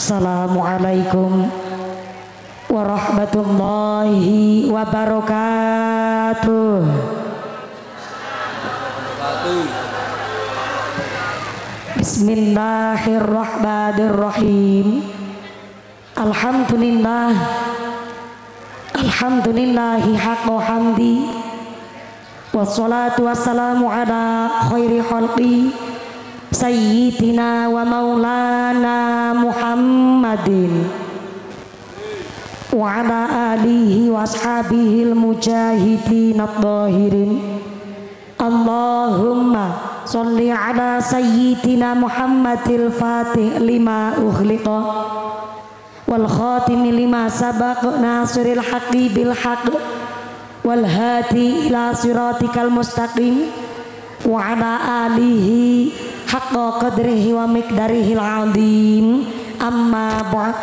Assalamualaikum warahmatullahi wabarakatuh. Bismillahirrahmanirrahim. Alhamdulillahi haqqa hamdi. Wassalatu wassalamu ala khairi khalqi Sayyidina wa maulana Muhammadin wa ala alihi wa ashabihil mujahidin at-tahirin. Allahumma sholli ala Sayyidina Muhammadil fatih lima ukhliqa wal khatimi lima sabaq nasiril haqqi bil haqq wal hadi ila siratikal mustaqim wa ala alihi haqqa qadrihi wa miqdarihil azim. Amma ba'd.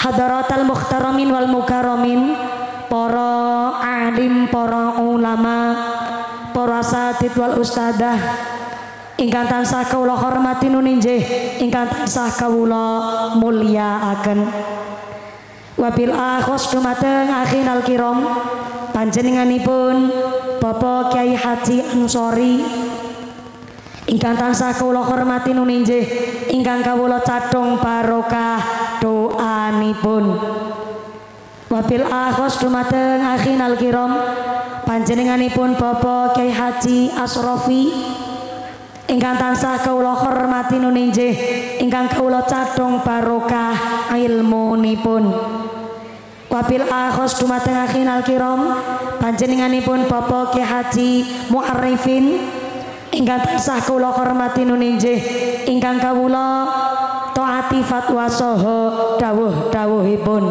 Hadaratal mukhtaramin wal mukarramin, para alim, para ulama, para asatid wal ustadzah ingkang tansah kawula hormati nuninjih, ingkang tansah kawula mulyakaken. Wabil akhos dumateng akhinal kiram panjenenganipun Bapak Kyai Haji Ansori ingkang tansah kawula hormati nuninjih, ingkang kawula cadhong barokah doanipun. Wabil akhos dumateng akhinal kiram panjenenganipun Bapak Kyai Haji Asrofi ingkang tansah kawula hormati nuninjih, ingkang kawula cadhong barokah ilmunipun. Wabil akhos dumateng akhinal kiram panjenenganipun Bapak Kyai Haji Mu'arrifin ingkang tansah kawula hormati nuninjih, ingkang kawula taati fatwa saha dawuh-dawuhipun.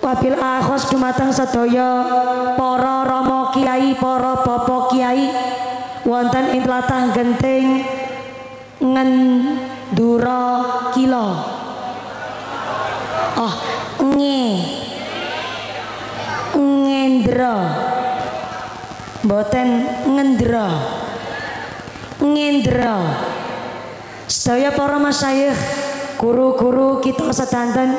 Wabil akhos dumateng sedaya para rama kiai, para bapak kiai wonten ing tlatah Genting Ngendura Kila. Oh, ngendra. Mboten ngendra. Ngendra. Sedaya para masyayikh, guru-guru kita sedanten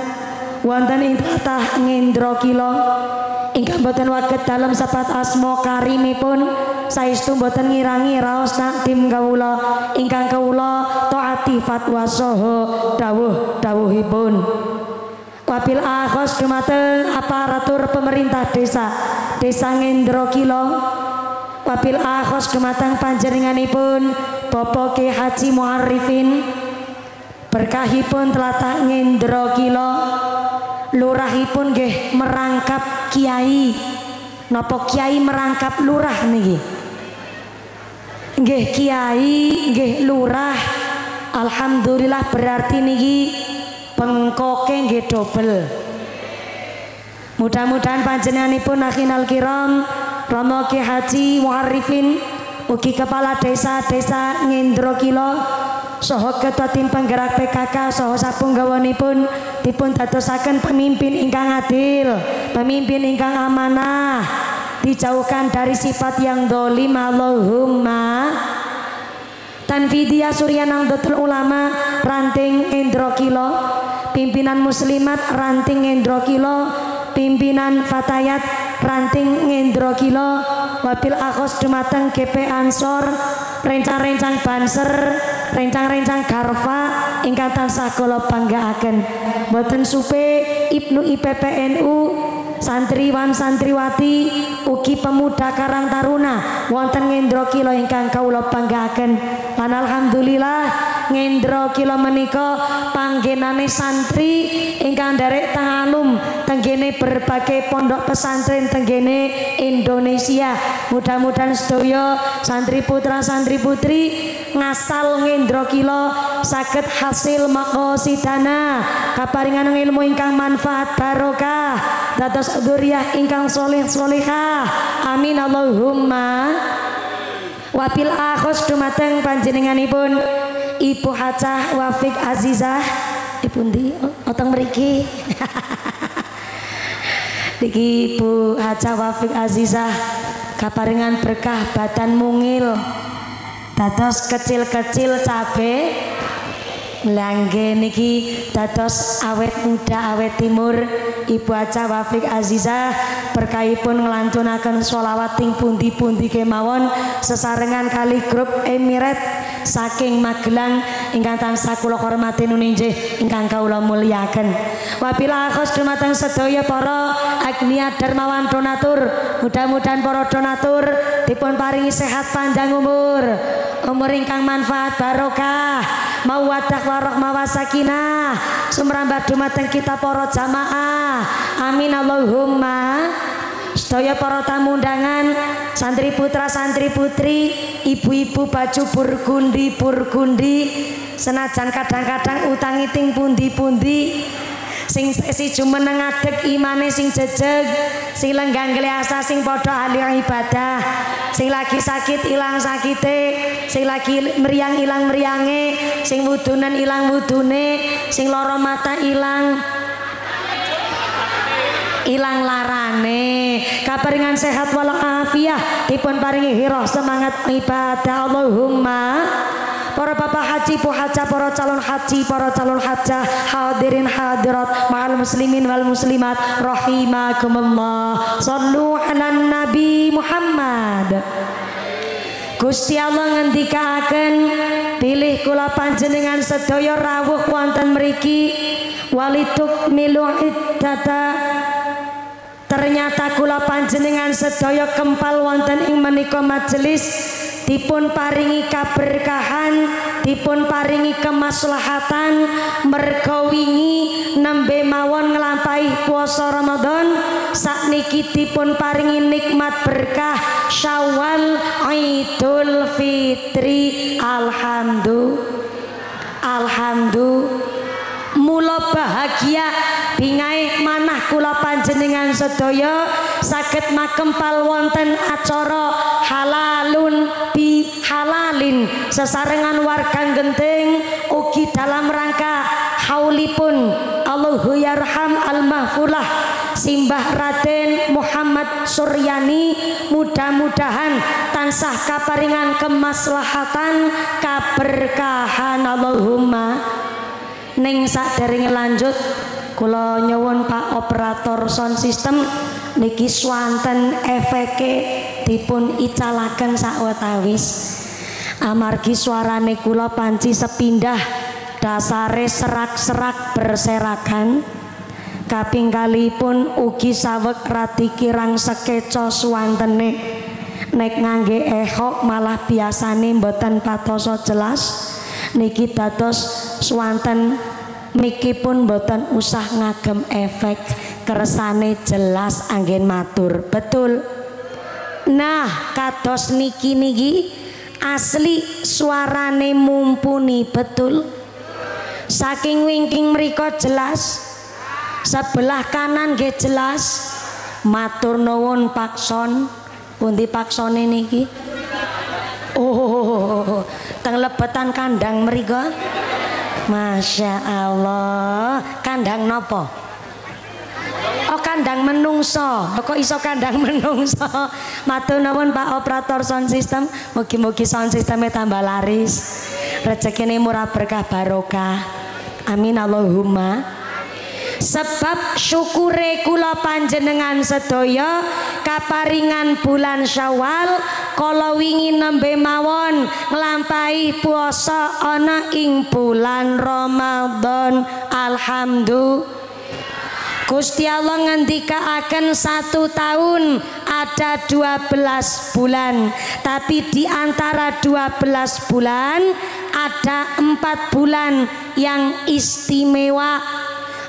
wonten ing tlatah Ngendra Kila ingkang boten waget dalem sebat asma karimipun saestu boten ngirangi raos takdim kawula ingkang kawula taati fatwa saha dawuh-dawuhipun. Wabil akhos dumateng aparatur pemerintah desa Ngendra Kila. Wabil akhos dumateng panjenenganipun Bapak Kyai Haji Mu'arrifin berkahipun tlatah Ngendra Kila. Lurahipun nggih merangkap kiai. Napa kiai merangkap lurah niki? Nggih kiai, nggih lurah. Alhamdulillah berarti niki bengkoke nggih dobel. Mudah-mudahan panjenenganipun akhinal kiram Rama Kyai Haji Mu'arrifin ugi kepala desa-desa Ngendra Kila saha ketua tim penggerak PKK saha sapunggawanipun dipun dadosaken pemimpin ingkang adil, pemimpin ingkang amanah, dijauhkan dari sifat yang dolim. Allahumma. Tanfidiyah Surya Nahdlatul Ulama ranting Ngendra Kila, pimpinan muslimat ranting Ngendra Kila, pimpinan fatayat ranting Ngendra Kila. Wabil akhos dumateng GP Ansor, rencang-rencang Banser, rencang-rencang Garfa ingkang tansah kula banggaaken. Mboten supe Ibnu IPPNU, santriwan santriwati ugi pemuda Karang Taruna wonten Ngendra Kila ingkang kawula banggaaken. Lan alhamdulillah Ngendra Kila menika panggenane santri ingkang nderek tangalum tenggene berbagai pondok pesantren tenggene Indonesia. Mudah-mudahan sedaya santri putra santri putri ngasal Ngendra Kila saged hasil maqasidana kaparingan ilmu ingkang manfaat barokah dados dzurriyyah ingkang sholih sholihah. Amin Allahumma. Wabil akhos dumateng panjenenganipun Ibu Hajah Wafik Azizah. Ibu ndi? Otong mriki. Niki Ibu Hajah Wafik Azizah kaparingan berkah badan mungil dados kecil-kecil cabe Langge niki dados awet muda awet timur Ibu Aca Wafik Azizah berkahipun nglantunaken sholawat ting pundi-pundi kemawon sesarengan kali grup Emirat saking Magelang ingkang tansah kula hormati nuninjih ingkang kawula mulyakaken. Wabillahi khos dumateng sedaya para agnia dermawan donatur, mudah-mudahan para donatur dipun paringi sehat panjang umur ingkang manfaat barokah mawaddah warahmah wasakinah sumrambah dumateng kita para jamaah amin Allahumma. Sedaya para tamu undangan, santri putra santri putri, ibu-ibu baju burgundi senajan kadang-kadang utangi ting pundi-pundi sing si jumeneng ngadeg imane sing jejeg sing lenggang gliasa sing padha ahli ibadah sing lagi sakit ilang sakite sing lagi meriang ilang meriange sing wudunen ilang wudune sing lara mata ilang larane kaparingan sehat walafiat dipun paringi hirah semangat ibadah Allahumma. Para bapak haji pu haja para calon haji para calon hajah hadirin hadirat ma'al muslimin wal muslimat rahimakumullah sallu ala nabi Muhammad. Gusti Allah ngendikaken pilih kula panjenengan sedaya rawuh wonten mriki walituk milu iddata. Ternyata kula panjenengan sedaya kempal wonten ing menika majelis dipun paringi kaberkahan dipun paringi kemaslahatan merga wingi nembe mawon nglampahi puasa Ramadan sakniki dipun paringi nikmat berkah Syawal Idul Fitri alhamdulillah mula bahagia bingae manah kula panjenengan sedaya saged makempal wonten acara halalun bi halalin sesarengan warga genting ugi dalam rangka haulipun Allahu yarham al-mahfulah Simbah Raden Muhammad Suryani mudah-mudahan tansah kaparingan kemaslahatan kaberkahan Allahumma. Ning sadèrèngé lanjut kula nyuwun Pak Operator Sound System niki swanten efeke dipun icalaken sawetawis amargi suarane kula panci sepindah dasare serak-serak berserakan kaping kalipun ugi saweg radi kirang sekeca swantene nek ngangge echo malah biasane mboten patoso jelas niki dados swanten mikipun boten usah ngagem efek kersane jelas anggen matur betul. Nah kados niki asli suarane mumpuni betul saking wingking mriko jelas sebelah kanan nggih jelas matur nuwun pakson pundi paksone niki oh teng lebetan kandang mriko. Masya Allah kandang nopo? Oh kandang menungso. Kok iso kandang menungso? Matur nuwun Pak Operator Sound System. Mugi-mugi sound systemnya tambah laris. Rezekine murah berkah barokah. Amin Allahumma. Sebab syukure kula panjenengan sedaya kaparingan bulan Syawal kala wingi nembe mawon nglampahi puasa ana ing bulan Ramadan alhamdulillah. Gusti Allah ngendikaaken 1 tahun ada 12 bulan tapi di antara 12 bulan ada 4 bulan yang istimewa.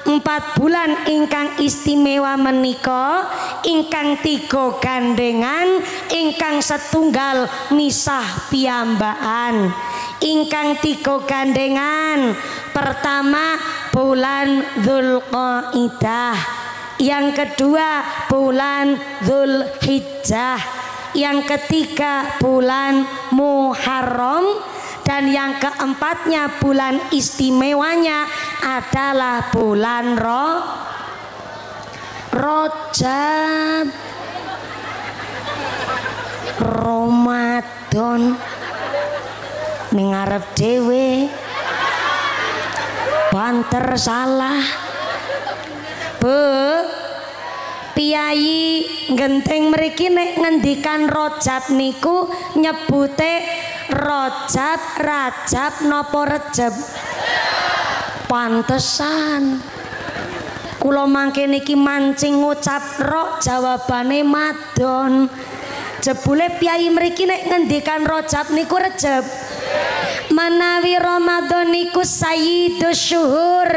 4 bulan ingkang istimewa menika ingkang 3 gandengan ingkang setunggal misah piyambakan ingkang 3 gandengan pertama bulan Dzulqa'dah yang kedua bulan Dzulhijjah yang ketiga bulan Muharram dan yang keempatnya bulan istimewanya adalah bulan Rajab Ramadan ning arep dhewe banter salah. Bu Piyayi genting mriki nek ngendikan Rajab niku nyebute Rajab napa Rejeb? Pantesan kula mangke niki mancing ngucap ro jawabane madon. Jebule Piyayi mriki nek ngendikan Rajab niku Rejeb. Menawi Ramadan niku sayyidus syuhur,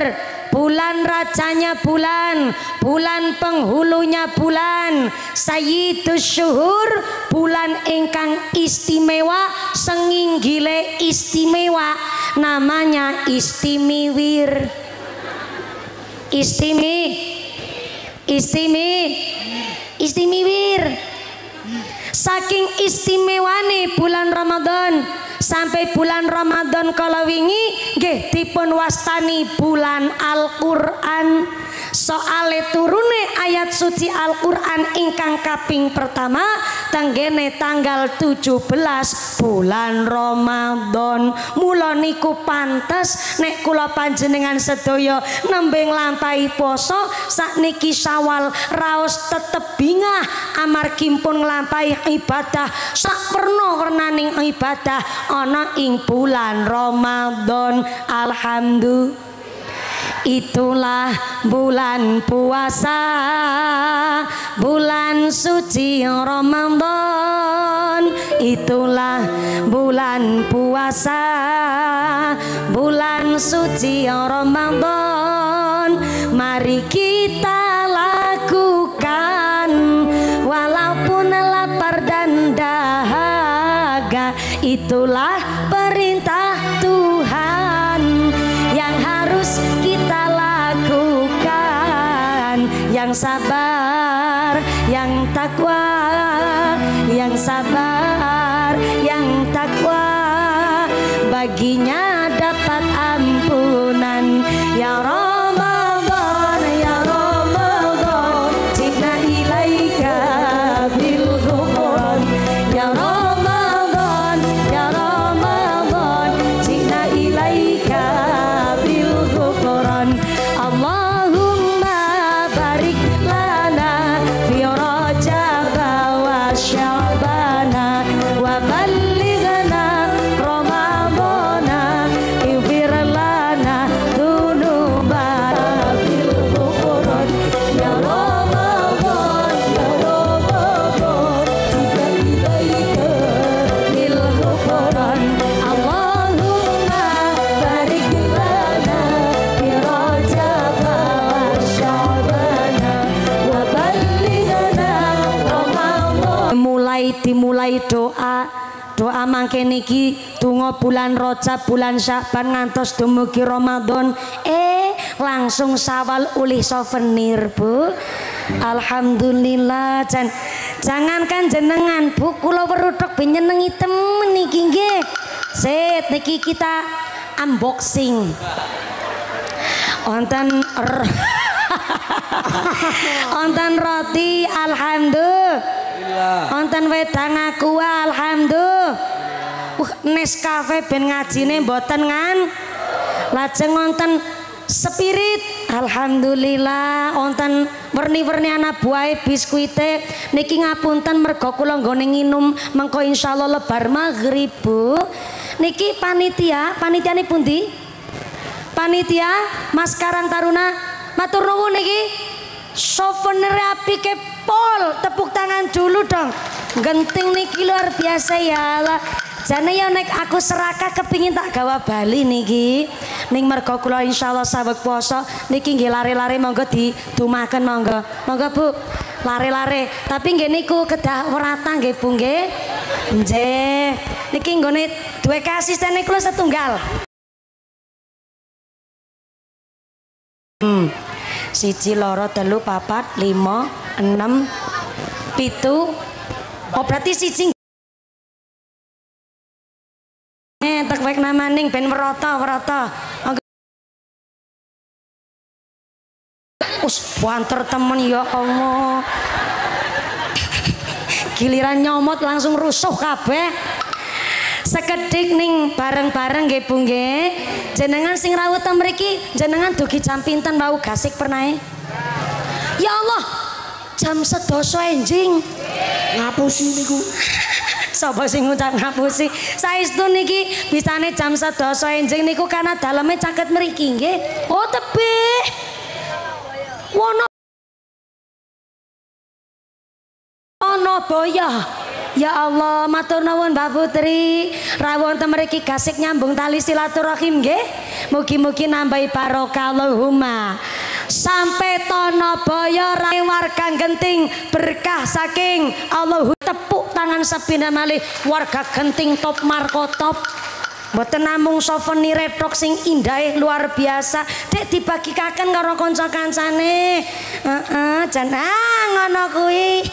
bulan rajanya bulan, bulan penghulunya bulan, sayyidus syuhur, bulan ingkang istimewa, senginggile istimewa, namanya istimiwir. Istimiwir. Saking istimewane bulan Ramadan, sampai bulan Ramadan kala wingi nggih dipun wastani bulan Al-Qur'an. Soale turune ayat suci Al-Qur'an ingkang kaping pertama tenggene tanggal 17 bulan Ramadan. Mula niku pantes nek kula panjenengan sedaya nembe nglampahi poso sakniki Syawal raos tetep bingah amargi pun nglampahi ibadah saperna-pernaning ibadah ana ing bulan Ramadan. Alhamdulillah. Itulah bulan puasa, bulan suci Ramadan. Itulah bulan puasa, bulan suci Ramadan. Mari kita lakukan walaupun lapar dan dahaga. Itulah perintah Tuhan yang harus kita lakukan. Yang sabar, yang takwa, yang sabar, yang takwa, baginya dapat ampunan. Ya Ramadan, ya Ramadan, jina ilaika bil ghufran. Ya Ramadan, ya Ramadan, jina ilaika bil ghufran. Allahumma barik lana fi Rajab wa Sya'bana wa ballighna Ramadana ighfir lana dzunubana bil ghufran. Ya Ramadan, ya Ramadan, jina ilaika bil ghufran. Allahumma barik lana fi Rajab wa Sya'bana wa ballighna Ramadana. Dimulai doa mangke niki donga bulan Rajab, bulan Sya'ban ngantos dumugi Ramadan, langsung Syawal ulih souvenir, Bu. Alhamdulillah. Jangankan jenengan, Bu, kula werutuk ben nyenengi temen niki nggih. Set niki kita unboxing. Wonten roti alhamdulillah. Wonten wedang aku alhamdulillah. Nescafe ben ngajine mboten ngan. Lajeng wonten spirit alhamdulillah. Wonten werni-werni anak buahe biskuite niki ngapunten merga kula nggone nginum mengko insyaallah lebar maghrib, Bu. Niki panitiane pundi? Panitia Mas Karang Taruna matur nuwun niki souvenir apike pol, tepuk tangan dulu dong. Genting niki luar biasa ya Allah. Jane ya nek aku serakah kepingin tak gawa Bali niki. Ning merga kula insyaallah saweg poso niki nggih lare-lare monggo didumaken monggo. Monggo Bu, lare-lare. Tapi nggih niku kedah werata nggih Bu nggih. Nggih. Niki nggone duwe asisten kula setunggal. Siji loro telu papat lima enam pitu. Oh berarti siji tak baik namaning ben werata. Banter temen ya Allah. Giliran nyomot langsung rusuh kabeh. Sekedhik ning bareng-bareng nggih Bu nggih. Jenengan sing rawuh ten mriki jenengan dugi jam pinten wau gasik pernahe? Ya Allah, jam 11 enjing. Ngapusi niku. Sapa sing ngucap ngapusi? Saestu niki bisane jam 11 enjing niku karena daleme caket mriki nggih. Oh tebih. Wono boya. Ya Allah, matur nuwun Mbak Putri. Rawuh wonten mriki gasik nyambung tali silaturahim nggih. Mugi-mugi nambahi barokah Allahumma. Sampai tono boyo rai warga Genting berkah saking Allah. Tepuk tangan sepindah malih warga Genting top markotop. Mboten namung souvenir tok sing indah luar biasa. Dek dibagikaken karo kanca kancane. Jan ngono kuwi.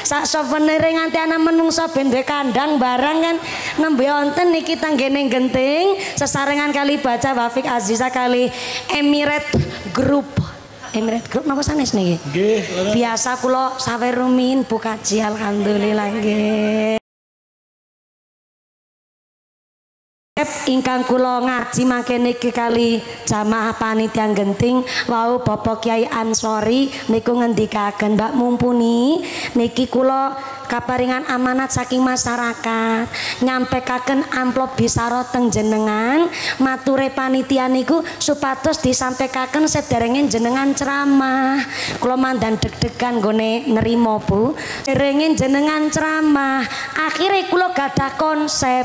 Sak souvenir nganti ana menungso ben duwe kandang barang kan nembe wonten niki tanggene Genting sesarengan kali baca Wafik Aziza kali Emirate Group. Emirate Group napa sanes niki? Nggih. Biasa kula sawe rumin Bu Kaji alhamdulillah nggih. Ingkang kula ngaji mangke niki kali jamaah panitia Genting wau Bapak Kiai Ansori niku ngendikaken Mbak mumpuni niki kula kaparingan amanat saking masyarakat nyampekaken amplop bisara teng jenengan mature panitia niku supados disampaikan sederenge jenengan ceramah kula mandan deg-degan nggone nerima Bu derenge jenengan ceramah akhirnya kula gadah konsep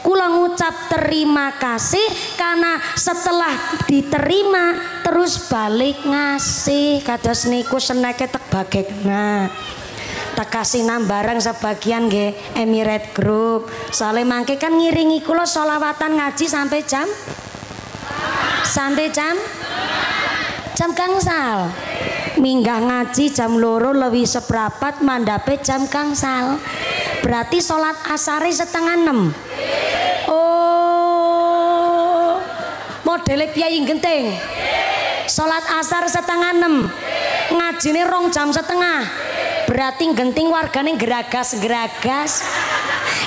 kula ngucap terima kasih karena setelah diterima terus balik ngasih kados niku seneke tek bagekna tak kasih barang sebagian nggih Emirate Group soalnya mangke kan ngiringi kula sholawatan ngaji sampai jam gangsal minggah ngaji jam 2 lebih seprapat mandape jam gangsal berarti sholat asari 5:30. Oh modele Piai Genting sholat asar 5:30 ngajine 2 jam setengah berarti Genting wargane geragas-geragas.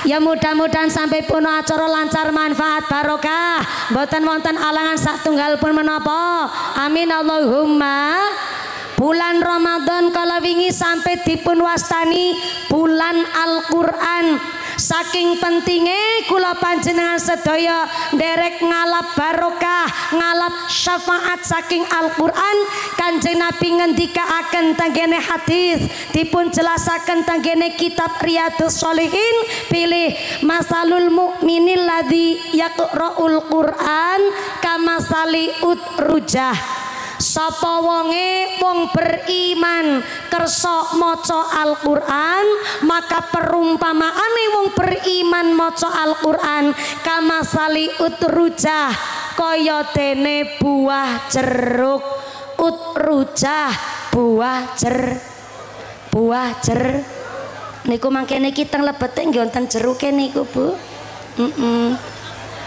Ya mudah-mudahan sampai puno acara lancar manfaat barokah mboten wonten alangan satunggal pun menapa amin Allahumma. Bulan Ramadan kala wingi sampai dipun wastani bulan Al-Qur'an. Saking pentingnya kula panjenengan sedaya derek ngalap barokah ngalap syafaat saking Al-Qur'an Kanjeng Nabi ngendikaaken tanggene hadis dipun jelasaken tanggene kitab Riyadhus Shalihin pilih masalul mukminil ladzi yaqra'ul Qur'an kamasali utrujah. Sapa wonge wong beriman kersa maca Al-Qur'an maka perumpamaane wong beriman maca Al-Qur'an kamasali utrujah kaya dene buah jeruk utrujah buah jer niku mangke niki teng lebete nggih wonten jeruke niku Bu.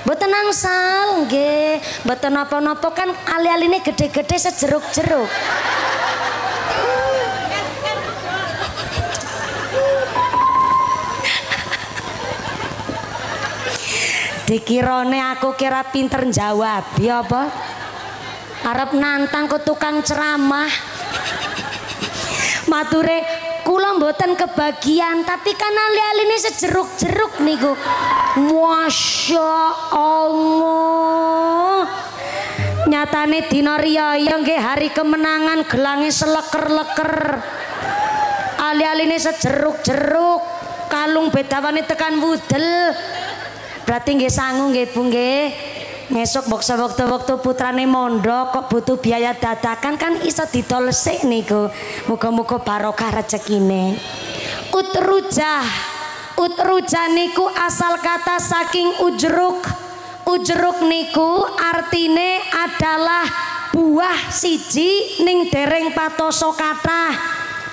Mboten angsal nggih, mboten napa-napa kan ali-aline gede-gede sejeruk-jeruk. Dikirane aku kira pinter jawab, ya apa? Arep nantang ke tukang ceramah. Mature kula mboten kebagian tapi kan ali-aline sejeruk-jeruk niku. Masya Allah. Nyatane dina riyaya nggih hari kemenangan gelange seleker-leker. Ali-aline sejeruk-jeruk, kalung bedawane tekan wudel. Berarti nggih sangu nggih Bu nggih. Ngesuk waktu putrane mondok kok butuh biaya dadakan kan iso didol sik niku. Muga-muga barokah rezekine. Utrujah niku asal kata saking ujruk. Ujruk niku artine adalah buah siji ning dereng patoso kathah.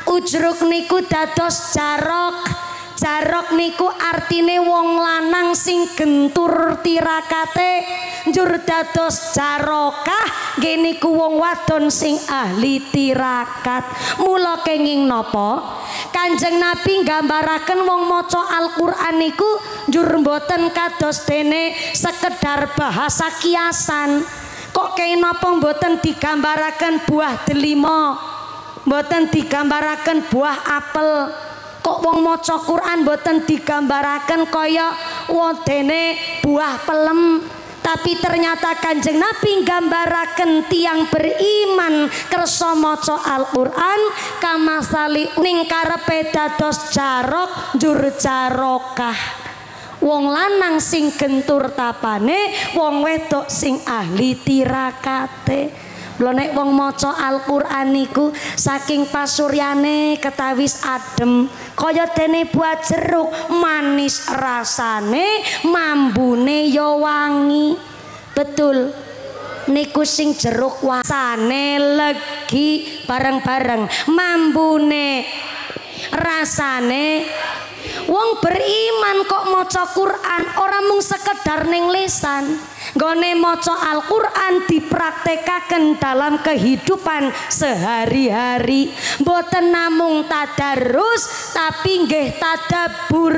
Ujruk niku dados jarok. Jarok niku artine wong lanang sing gentur tirakate njur dados jarokah nggih niku wong wadon sing ahli tirakat. Mula kenging napa Kanjeng Nabi nggambaraken wong maca Al-Qur'an niku njur mboten kados dene sekedar bahasa kiasan. Kok kenapa mboten digambaraken buah delima, mboten digambaraken buah apel? Kok wong maca Quran mboten digambaraken kaya wondene buah pelem? Tapi ternyata Kanjeng Nabi nggambaraken tiang beriman kersa maca Al-Qur'an kamasali ning karepe dados jarok njur jarokah. Wong lanang sing gentur tapane, wong wedok sing ahli tirakate. Lho nek wong maca Al-Qur'an niku saking pasuryane ketawis adem kaya dene buah jeruk, manis rasane, mambune ya wangi. Betul niku sing jeruk wasane legi bareng-bareng, mambune rasane. Wong beriman kok maca Quran ora mung sekedar ning lisan. Nggone maca Al-Qur'an dipraktekaken dalam kehidupan sehari-hari. Mboten namung tadarus tapi nggih tadabbur.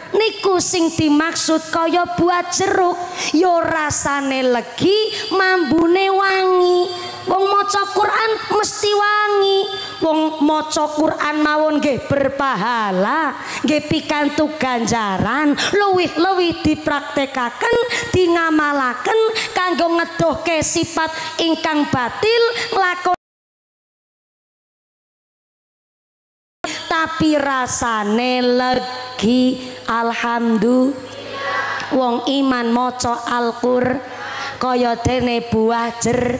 Niku sing dimaksud kaya buah jeruk, yo rasane legi, mambune wangi. Wong maca Quran mesti wangi. Wong maca Quran mawon nggih berpahala, nggih pikantuk ganjaran, luwih-luwih dipraktekaken, dingamalaken kanggo ngedohke sifat ingkang batil nglakon tapi rasane legi. Alhamdulillah. Wong iman maca Al-Qur'an kaya dene buah jeruk.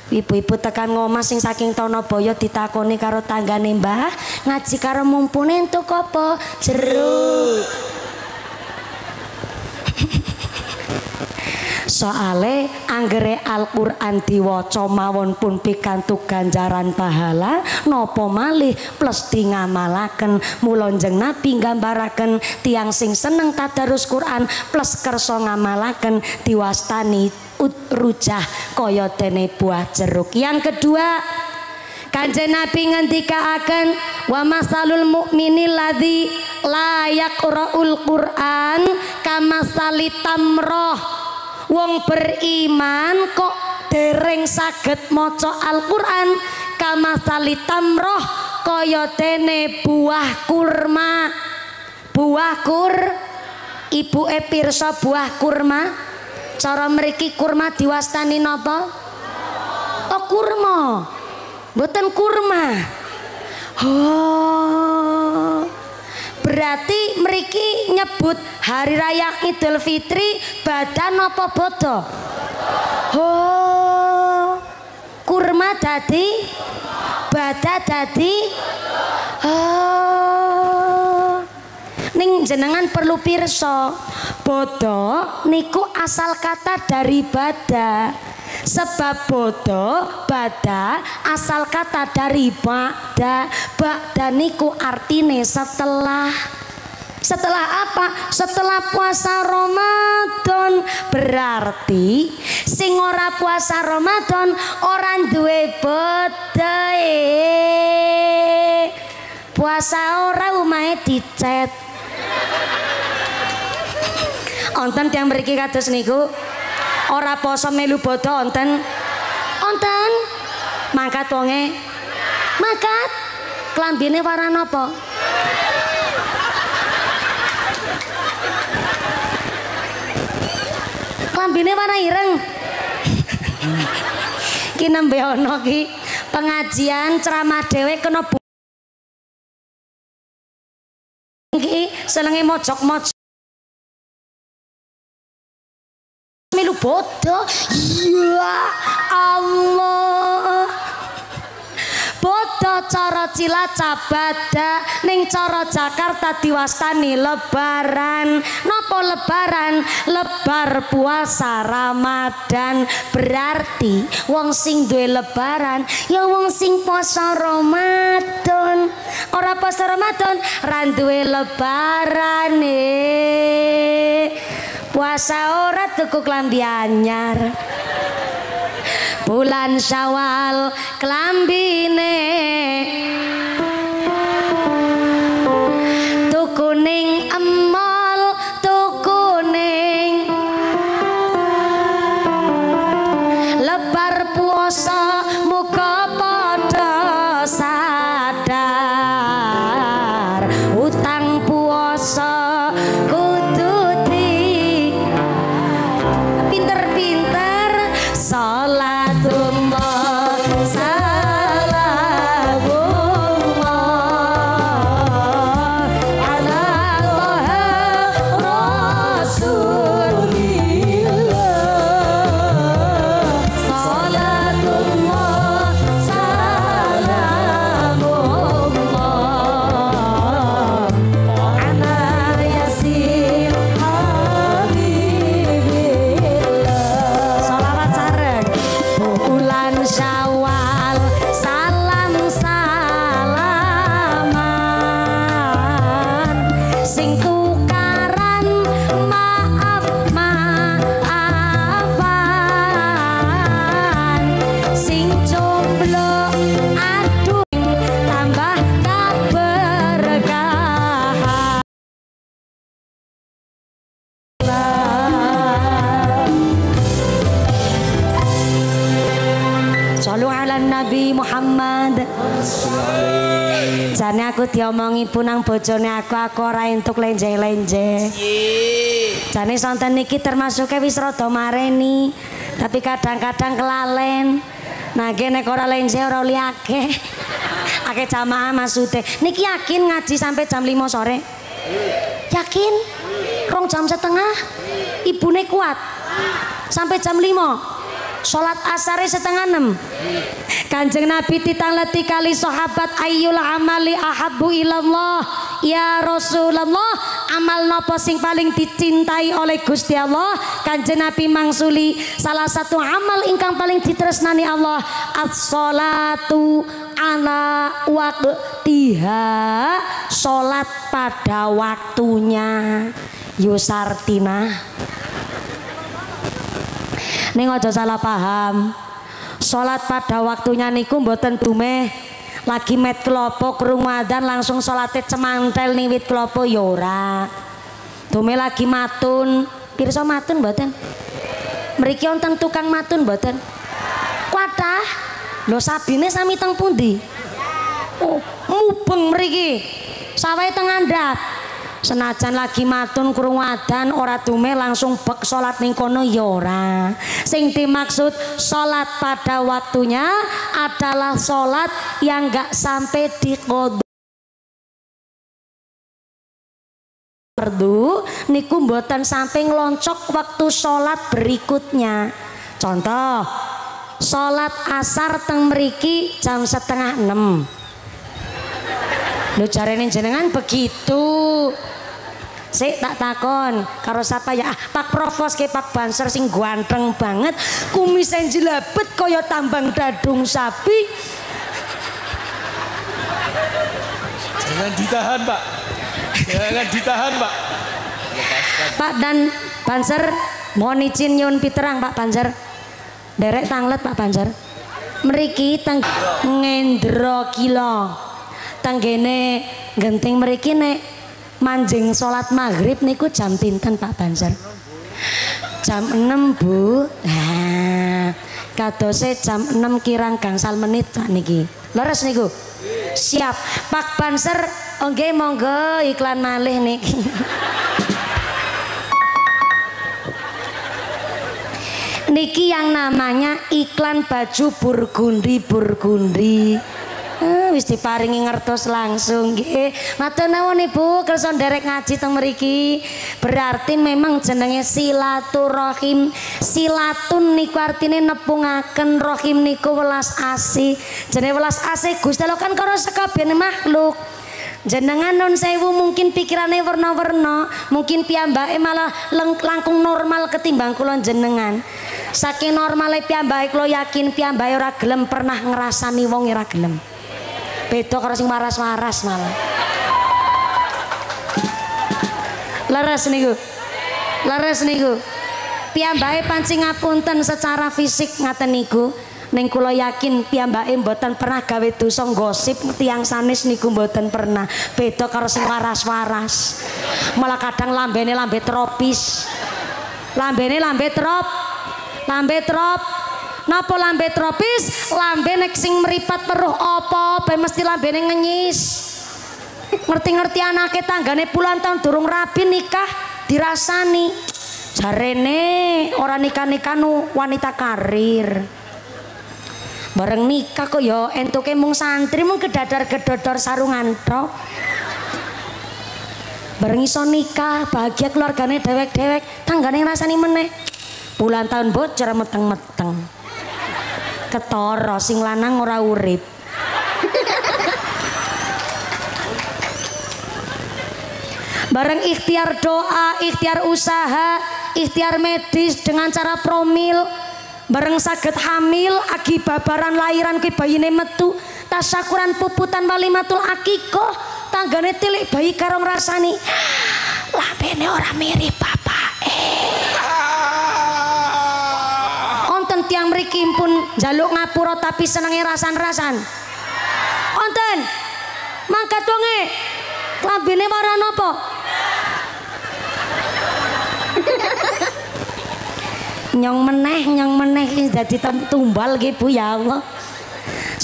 Ibu-ibu tekan ngomah sing saking Tanabaya ditakoni karo tanggane, Mbah, ngaji karo mumpune entuk apa? Jeruk. Soale anggere Al-Qur'an diwaca mawon pun pikantuk ganjaran pahala, napa malih plus dingamalaken. Mula Kanjeng Nabi nggambaraken tiang sing seneng tadarus Quran plus kersa ngamalaken diwastani rujah kaya dene buah jeruk. Yang kedua, Kanjeng Nabi ngendikaaken wa masalul mu'minil ladzi la yaqra'ul Qur'an kamasali tamroh. Wong beriman kok dereng saged maca Al-Qur'an kamasali tamroh kaya dene buah kurma. Buah ibuke pirsa buah kurma. Cara mriki kurma diwastani napa? Oh, kurma. Mboten kurma. Oh. Berarti mriki nyebut hari raya Idul Fitri badan apa bodo? Oh, kurma dadi bada dadi. Oh, ning jenengan perlu pirsa, bodo niku asal kata dari bada. Sebab bodo bada asal kata dari ba'da. Ba'da niku artine setelah. Setelah apa? Setelah puasa Ramadan. Berarti sing ora puasa Ramadan orang duwe bodhe. Puasa ora umahe dicet. Onten tiyang mriki kados niku. Ora poso melu bodo onten. Onten. Mangkat wonge. Mangkat. Klambine warna apa? Klambine warna ireng. Ki nembe ana ki pengajian ceramah dhewe kena iki senenge mojok-mojok melu bodoh. Ya Allah, bodoh cara Cilacap bada, ning cara Jakarta diwastani lebaran. Napa lebaran? Lebar puasa Ramadan. Berarti wong sing duwe lebaran ya wong sing puasa Ramadan. Ora puasa Ramadan ra duwe lebaran. Puasa ora tuku klambi anyar. Bulan Syawal klambine Shollu ala Nabi Muhammad. Jane aku diomongi punang bojone aku ora entuk lenje-lenje. Jane sonten niki termasuke wis rada mareni, tapi kadang-kadang kelalen. Nah, nek ora lenje ora oli akeh. Akeh jamaah maksude. Niki yakin ngaji sampai jam 5 sore? Yakin? Rong jam setengah? Ibune kuat? Sampai jam 5? Sholat asare setengah 6. Kanjeng Nabi ditangleti kali sahabat, ayyul amali ahabbu ilallah ya Rasulullah, amal nopo sing paling dicintai oleh Gusti Allah. Kanjeng Nabi mangsuli salah satu amal ingkang paling ditresnani Allah, as-sholatu ala waqtiha, sholat pada waktunya. Yusartina, ning aja salah paham. Sholat pada waktunya niku mboten dumeh lagi met klopo krungu adzan langsung sholate cemantel ning wit klopo ya ora. Dumeh lagi matun, pirsa matun mboten? Mriki wonten tukang matun mboten? Kuatah. Lho sabine sami teng pundi? Oh, mubeng mriki. Sawahe teng ngandhap. Senajan lagi matun krungu adzan ora dumeh langsung bek salat ning kono ya ora. Sing dimaksud salat pada waktunya adalah salat yang enggak sampai diqodho. Fardu niku mboten sampai ngloncok waktu salat berikutnya. Contoh, salat asar teng mriki jam setengah 6. Lho jarene jenengan begitu. Sik tak takon karo sapa ya? Pak Provos ke Pak Banser sing ganteng banget, kumise jelabet kaya tambang dadung sapi. Jangan ditahan, Pak. Jangan ditahan, Pak. Pak dan Banser mohon izin nyuwun piterang Pak Banser. Derek tanglet Pak Banser. Mriki teng Ngendro Kilo. Tenggene genting mriki nek manjing salat maghrib niku jam pinten Pak Banser? Jam 6 Bu. Nah, kadose jam 6 kirang gangsal menit Pak niki. Leres niku? Siap. Pak Banser, nggih monggo iklan malih niki. Niki yang namanya iklan baju burgundi. Wis diparingi ngertos langsung nggih. Matur nuwun Ibu kersa nderek ngaji teng mriki. Berarti memang jenenge silaturahim. Silatun niku artine nepungaken, rahim niku welas asih. Jenenge welas asih Gusti Allah kan karo sakabehane makhluk. Jenengan non sewu mungkin pikirannya warna-warna, mungkin piyambake malah langkung normal ketimbang kula jenengan. Saking normale piyambake kula yakin piyambake ora gelem pernah ngrasani wong ora gelem. Beda karo sing waras-waras malah. Leres niku. Leres niku. Piyambake pancing ngapunten secara fisik ngaten niku. Ning kula yakin piyambake mboten pernah gawe dosa gosip tiyang sanes niku mboten pernah. Beda karo sing waras-waras. Malah kadang lambene lambe tropis. Lambene lambe trop. Napa lambe tropis? Lambe nek sing meripat weruh apa bae mesti lambene ngenyis. Ngerti-ngerti anake tanggane puluhan tahun durung rabi nikah dirasani. Jarene ora nikah-nikah nu wanita karir. Bareng nikah kok ya entuke mung santri mung gedadar-gedodor sarungan tok. Bareng iso nikah bahagia keluargane dewek-dewek tanggane rasani meneh. Puluhan tahun bocor meteng-meteng. Ketara sing lanang ora urip. Bareng ikhtiar doa, ikhtiar usaha, ikhtiar medis dengan cara promil, bareng saged hamil, agi babaran lahiran ki bayine metu, tasyakuran puputan walimatul akikoh, tanggane tilik bayi karo ngrasani lambene ora mirip bapake. Onten tiang mriki pun njaluk ngapura tapi senenge rasan-rasan. Onten. Mangkat wonge. Lambene ora napa? Nyong meneh dadi tumbal nggih Bu ya Allah.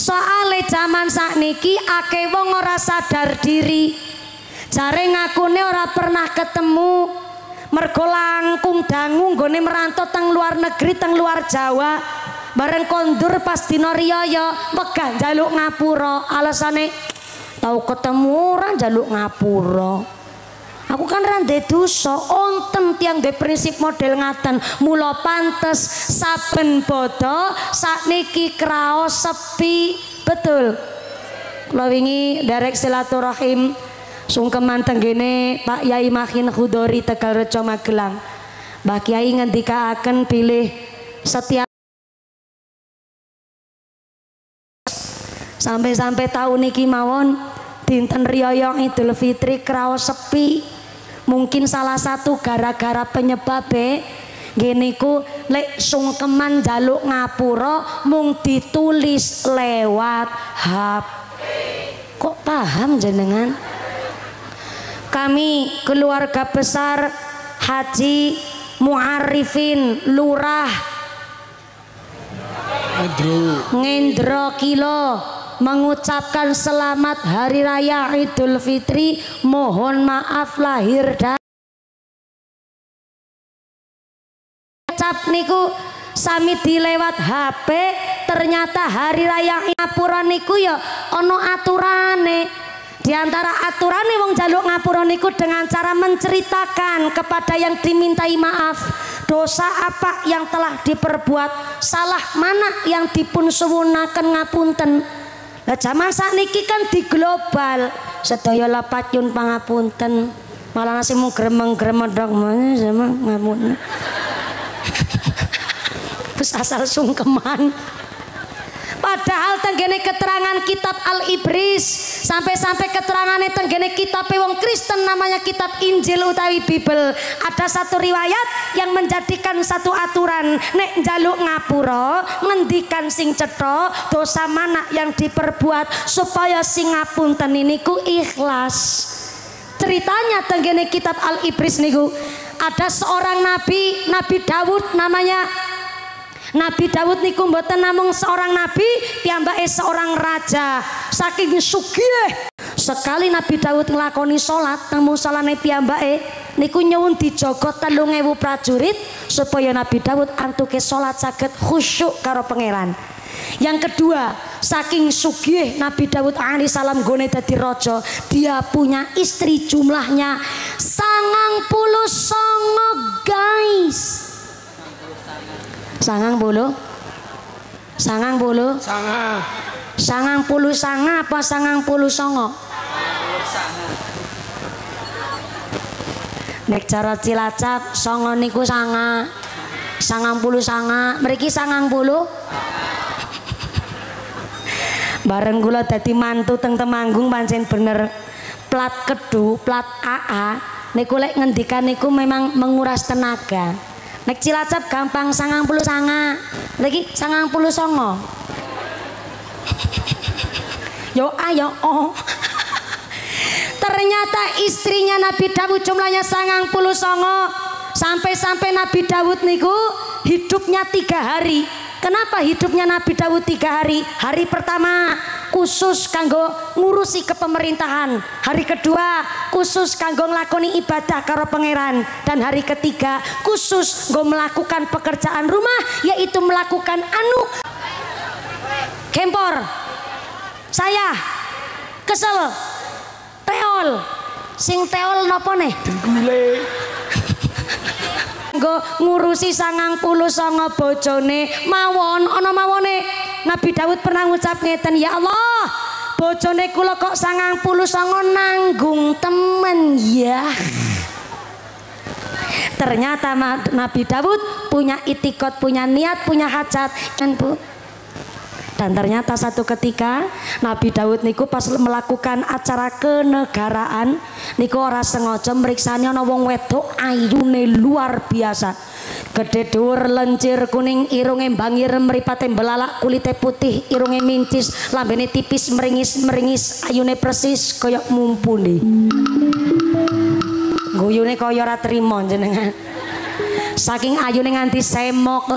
Soale zaman sakniki akeh wong ora sadar diri. Jare ngakune ora pernah ketemu. Mergo langkung dangu nggone merantau teng luar negeri, teng luar Jawa. Bareng kondur pas dina riyaya wegah njaluk ngapura. Alasane tau ketemu ora njaluk ngapura. Aku kan ra ndek dosa, onten tiyang ndek prinsip model ngaten. Mula pantes saben bodo sakniki kraos sepi. Betul. Kula wingi derek silaturahim sungkeman tenggene Pak Yai Makin Khudori Tegalrejo Magelang. Mbah Kyai ngendikaaken pilih setiap sampai tahun niki mawon dinten riyaya Idul Fitri kraos sepi. Mungkin salah satu gara-gara penyebabe geniku lek sungkeman jaluk ngapura mung ditulis lewat HP. Kok paham jenengan? Kami keluarga besar Haji Muarifin Lurah Ngendro Kilo mengucapkan selamat Hari Raya Idul Fitri. Mohon maaf lahir dan ucap niku sami dilewat HP. Ternyata Hari Raya ngapura niku ya ono aturane. Di antara aturane wong jaluk ngapura niku dengan cara menceritakan kepada yang dimintai maaf dosa apa yang telah diperbuat, salah mana yang dipun suwunaken ngapunten. Lah zaman sakniki kan di global, sedaya lapatun pangapunten. Malah nasi mung gremeng-gremedok sama ngapunten. Terus asal sungkeman. Padahal tenggene keterangan kitab Al-Ibris sampai keterangannya tenggene kitab wong Kristen namanya kitab Injil utawi Bible. Ada satu riwayat yang menjadikan satu aturan nek njaluk ngapura ngendikan sing cetha dosa mana yang diperbuat supaya sing ngapunten niku ikhlas. Ceritanya tenggene kitab Al-Ibris niku ada seorang Nabi Daud namanya. Nabi Daud niku mboten namung seorang nabi, piyambake seorang raja. Saking sugih sekali Nabi Daud nglakoni salat teng musolane piyambake niku nyuwun dijaga 3000 prajurit supaya Nabi Daud antuke salat saged khusyuk karo pangeran. Yang kedua, saking sugih Nabi Daud alaihissalam gone dadi raja, dia punya istri jumlahnya 99 guys. Sangang puluh sanga apa sangang puluh songo? Nek cara Cilacap songo niku sangang puluh sanga, mriki sangang puluh. Bareng kula dadi mantu teng Temanggung pancen bener plat kedu, plat AA niku lek ngendikan niku memang menguras tenaga. Nek Cilacap gampang 99, lagi 99. Yo ayo oh. Ternyata istrinya Nabi Daud jumlahnya 99. Sampai Nabi Daud niku hidupnya 3 hari. Kenapa hidupnya Nabi Daud 3 hari? Hari pertama khusus kanggo ngurusi kepemerintahan, hari kedua khusus kanggo nglakoni ibadah karo pangeran, dan hari ketiga khusus nggo melakukan pekerjaan rumah, yaitu melakukan gempor. Saya kesel teol sing teol nopo nih? Nggo ngurusi 99 bojone mawon ana mawone. Nabi Daud pernah ngucap ngeten, ya Allah bojone kula kok 99 nanggung temen ya. Ternyata Nabi Daud punya itikot, punya niat, punya hajat kan Bu. Dan ternyata satu ketika Nabi Daud niku pas melakukan acara kenegaraan niku ora sengaja mriksani ana wong wedok ayune luar biasa. Gede dhuwur, lencir, kuning, irunge bangir, mripate belalak, kulite putih, irunge mincis, lambene tipis, meringis, ayune persis kaya mumpuni. Guyune kaya ora trima jenengan. Saking ayune nganti semok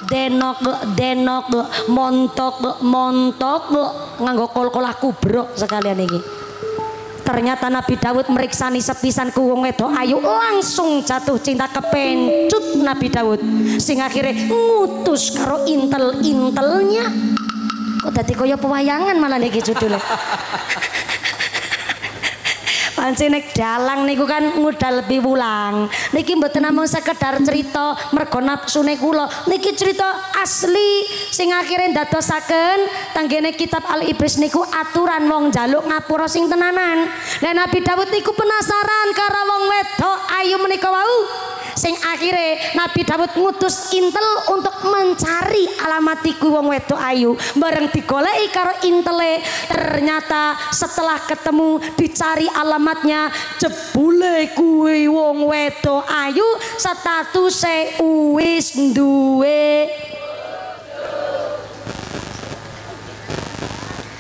denok montok nganggo kol-kolah kubrok sekalian iki. Ternyata Nabi Daud meriksani sepisan ku wong wedok ayu langsung jatuh cinta kepencut Nabi Daud sing akhirnya ngutus karo intelnya. Kok dadi kaya pewayangan malah niki judulnya. Pancen nek dalang niku kan ngudal lebih wulang. Niki mboten namung sekedar cerita mergo nafsune kula. Niki cerita asli sing akhire ndadosaken tanggene kitab Al Ibris niku aturan wong njaluk ngapura sing tenanan. Lah Nabi Daud niku penasaran karo wong wedok ayu menika wau. Sing akhirnya Nabi Daud ngutus intel untuk mencari alamat iku wong wedok ayu. Bareng digoleki karo intele, ternyata setelah ketemu dicari alamatnya jebule kuwi wong wedok ayu statuse wis duwe.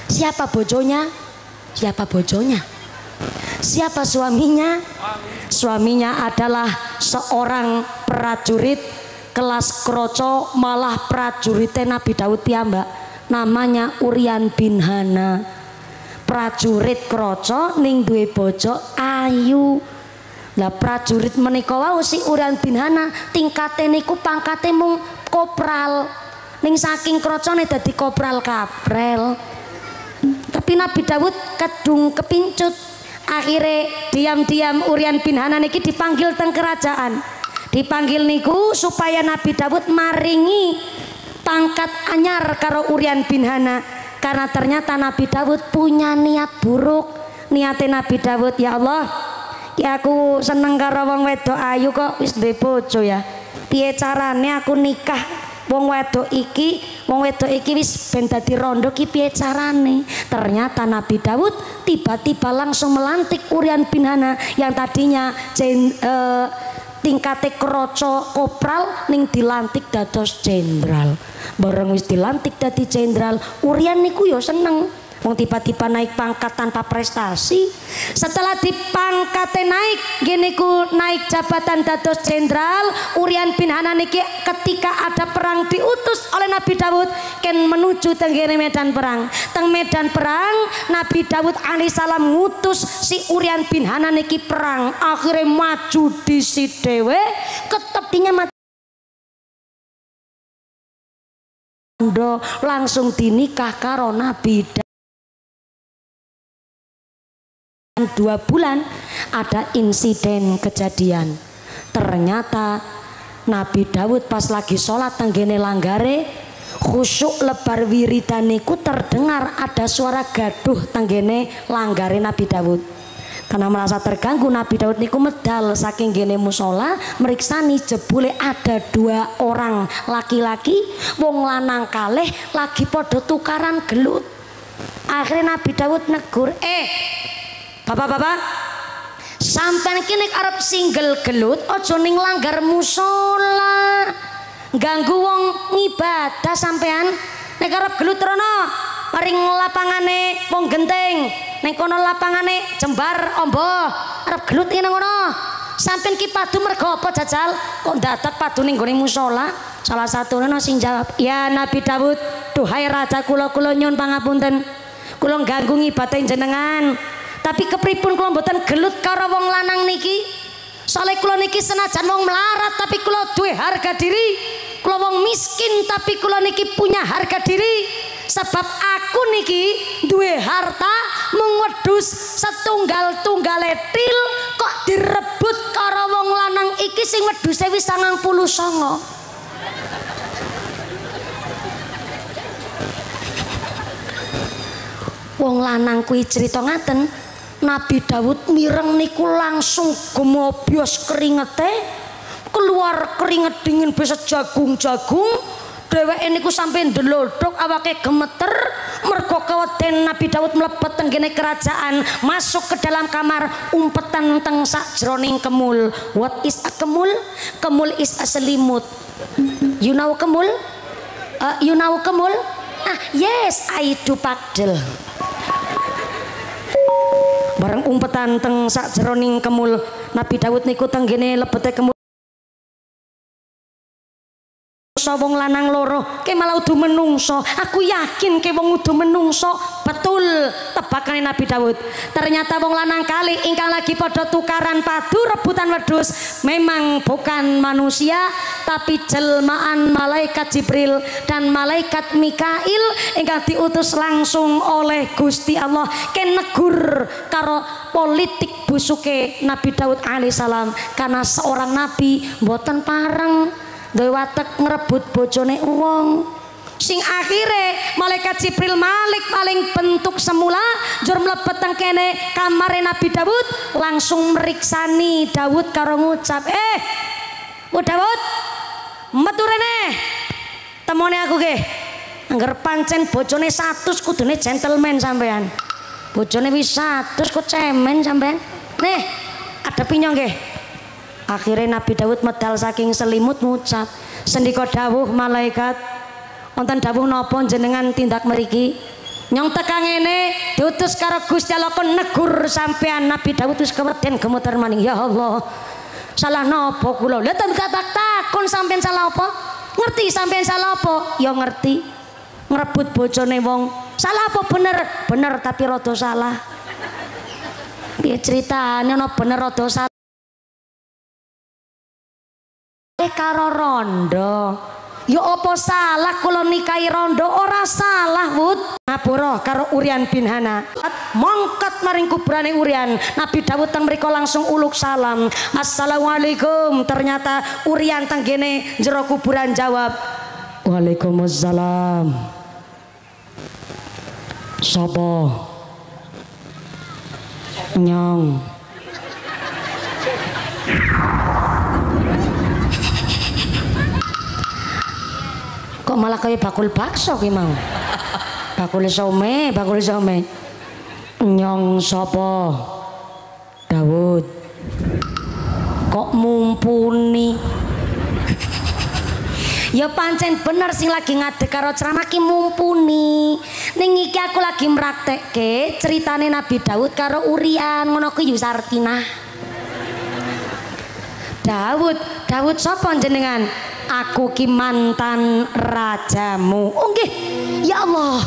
Siapa bojonya? Siapa bojonya? Siapa suaminya? Suaminya adalah seorang prajurit kelas kroco, malah prajuritnya Nabi Daud piyambak, namanya Uryan bin Hana. Prajurit kroco ning duwe bojo ayu. Lah prajurit menika wau si Uryan bin Hana tingkate niku pangkate mung kopral. Ning saking krocone dadi kopral kaprel. Tapi Nabi Daud kadung kepincut. Akhirnya diam-diam Uryan bin Hana niki dipanggil teng kerajaan. Dipanggil niku supaya Nabi Daud maringi pangkat anyar karo Uryan bin Hana. Karena ternyata Nabi Daud punya niat buruk. Niatnya Nabi Daud, ya Allah, ya aku seneng karo wong wedok ayu kok wis duwe bojo ya. Piye carane aku nikah wong wedok iki wis ben dadi rondo ki piye carane? Ternyata Nabi Daud tiba-tiba langsung melantik Uryan bin Hana yang tadinya tingkate kroco kopral ning dilantik dados jenderal. Bareng wis dilantik dadi jenderal, Uryan niku yo seneng. Wong tiba-tiba naik pangkat tanpa prestasi. Setelah dipangkate naik, geniku naik jabatan dados jenderal. Uryan bin Hana niki ketika ada perang diutus oleh Nabi Daud ken menuju tenggene medan perang. Teng medan perang Nabi Daud alaihissalam ngutus si Uryan bin Hana niki perang. Akhirnya maju di si dewe, keteptinya mati. Langsung dinikah karo Nabi Daud. 2 bulan ada insiden kejadian. Ternyata Nabi Daud pas lagi sholat tenggene langgare khusyuk lebar wiridaniku terdengar ada suara gaduh tenggene langgare Nabi Daud. Karena merasa terganggu Nabi Daud niku medal saking gene musola meriksani jebule ada 2 orang laki-laki wong lanang kalih lagi podo tukaran gelut. Akhirnya Nabi Daud negur, bapak-bapak, sampean kini arep single gelut, ojo ning langgar musola, ganggu wong ngibadah sampean. Nek arep gelut rono, paring lapangane wong genting, ning kono lapangane jembar ombo, arep gelut ngene ngono. Sampean ki padu mergo apa jajal? Kok dadak padu ning gone musola? Salah satune sing jawab, ya Nabi Daud, duhai raja kula nyuwun pangapunten, kula ganggu ngibadah jenengan. Tapi kepripun kula mboten gelut karo wong lanang niki? Soale kula niki senajan wong melarat tapi kula duwe harga diri. Kula wong miskin tapi kula niki punya harga diri. Sebab aku niki duwe harta mung wedhus setunggal-tunggale til kok direbut karo wong lanang iki sing wedhuse wis 99. Wong lanang kuwi cerita ngaten. Nabi Daud mireng niku langsung gemobyos keringete, keluar keringet dingin bisa jagung-jagung. Dheweke niku sampai ndelodok awake gemeter mergo keweden Nabi Daud mlebet tenggene kerajaan, masuk ke dalam kamar umpetan teng sakjroning kemul. What is a kemul? Kemul is a selimut. You know kemul? You know kemul? Yes, I do Pakdel. Bareng umpetan teng sakjroning kemul Nabi Daud niku tenggene lebete kemul menungso wong lanang loro ke malah udu menungso. Aku yakin ke wong udu menungso. Betul tebakane Nabi Daud. Ternyata wong lanang kali ingkang lagi padha tukaran padu rebutan wedhus memang bukan manusia tapi jelmaan malaikat Jibril dan malaikat Mikail ingkang diutus langsung oleh Gusti Allah ken negur karo politik busuke Nabi Daud alaihissalam karena seorang nabi mboten pareng duwe watek ngrebut bojone wong. Sing akhire malaikat Jibril paling bentuk semula jur mlebet teng kene kamare Nabi Daud langsung meriksani Daud karo ngucap Bu Daud metu rene temone aku ge angger pancen bojone 100 kudune gentleman sampean bojone wis 100 kok cemen sampean nih ada pinyong ge akhirnya Nabi Daud medal saking selimut ngucap sendika dawuh malaikat wonten dawuh napa jenengan tindak mriki nyong tekan ngene diutus karo Gusti Allah kon negur sampean Nabi Daud wis keweden gemeter maning ya Allah salah napa kula lha takon sampean salah apa ngerti sampean salah apa ya ngerti ngrebut bojone wong salah apa bener tapi rada salah piye critane ana bener rada salah karo rondo. Ya apa salah kula nikahi rondo ora salah Wud. Ngapura karo Uryan bin Hana. Mongkat maring kuburane Uryan. Nabi Daud teng mriko langsung uluk salam. Assalamualaikum. Ternyata Uryan teng kene jero kuburan jawab. Waalaikumsalam. Sapa? Nyong. Kok malah kayak bakul bakso ki mau. Bakul some. Nyong sapa? Daud. Kok mumpuni? Ya pancen bener sing lagi ngadeg karo ceramah ki mumpuni. Ning iki aku lagi mraktekke ceritane Nabi Daud karo Uryan ngono ku Yusartina. Daud sapa jenengan? Aku ki mantan rajamu. Oh nggih. Ya Allah.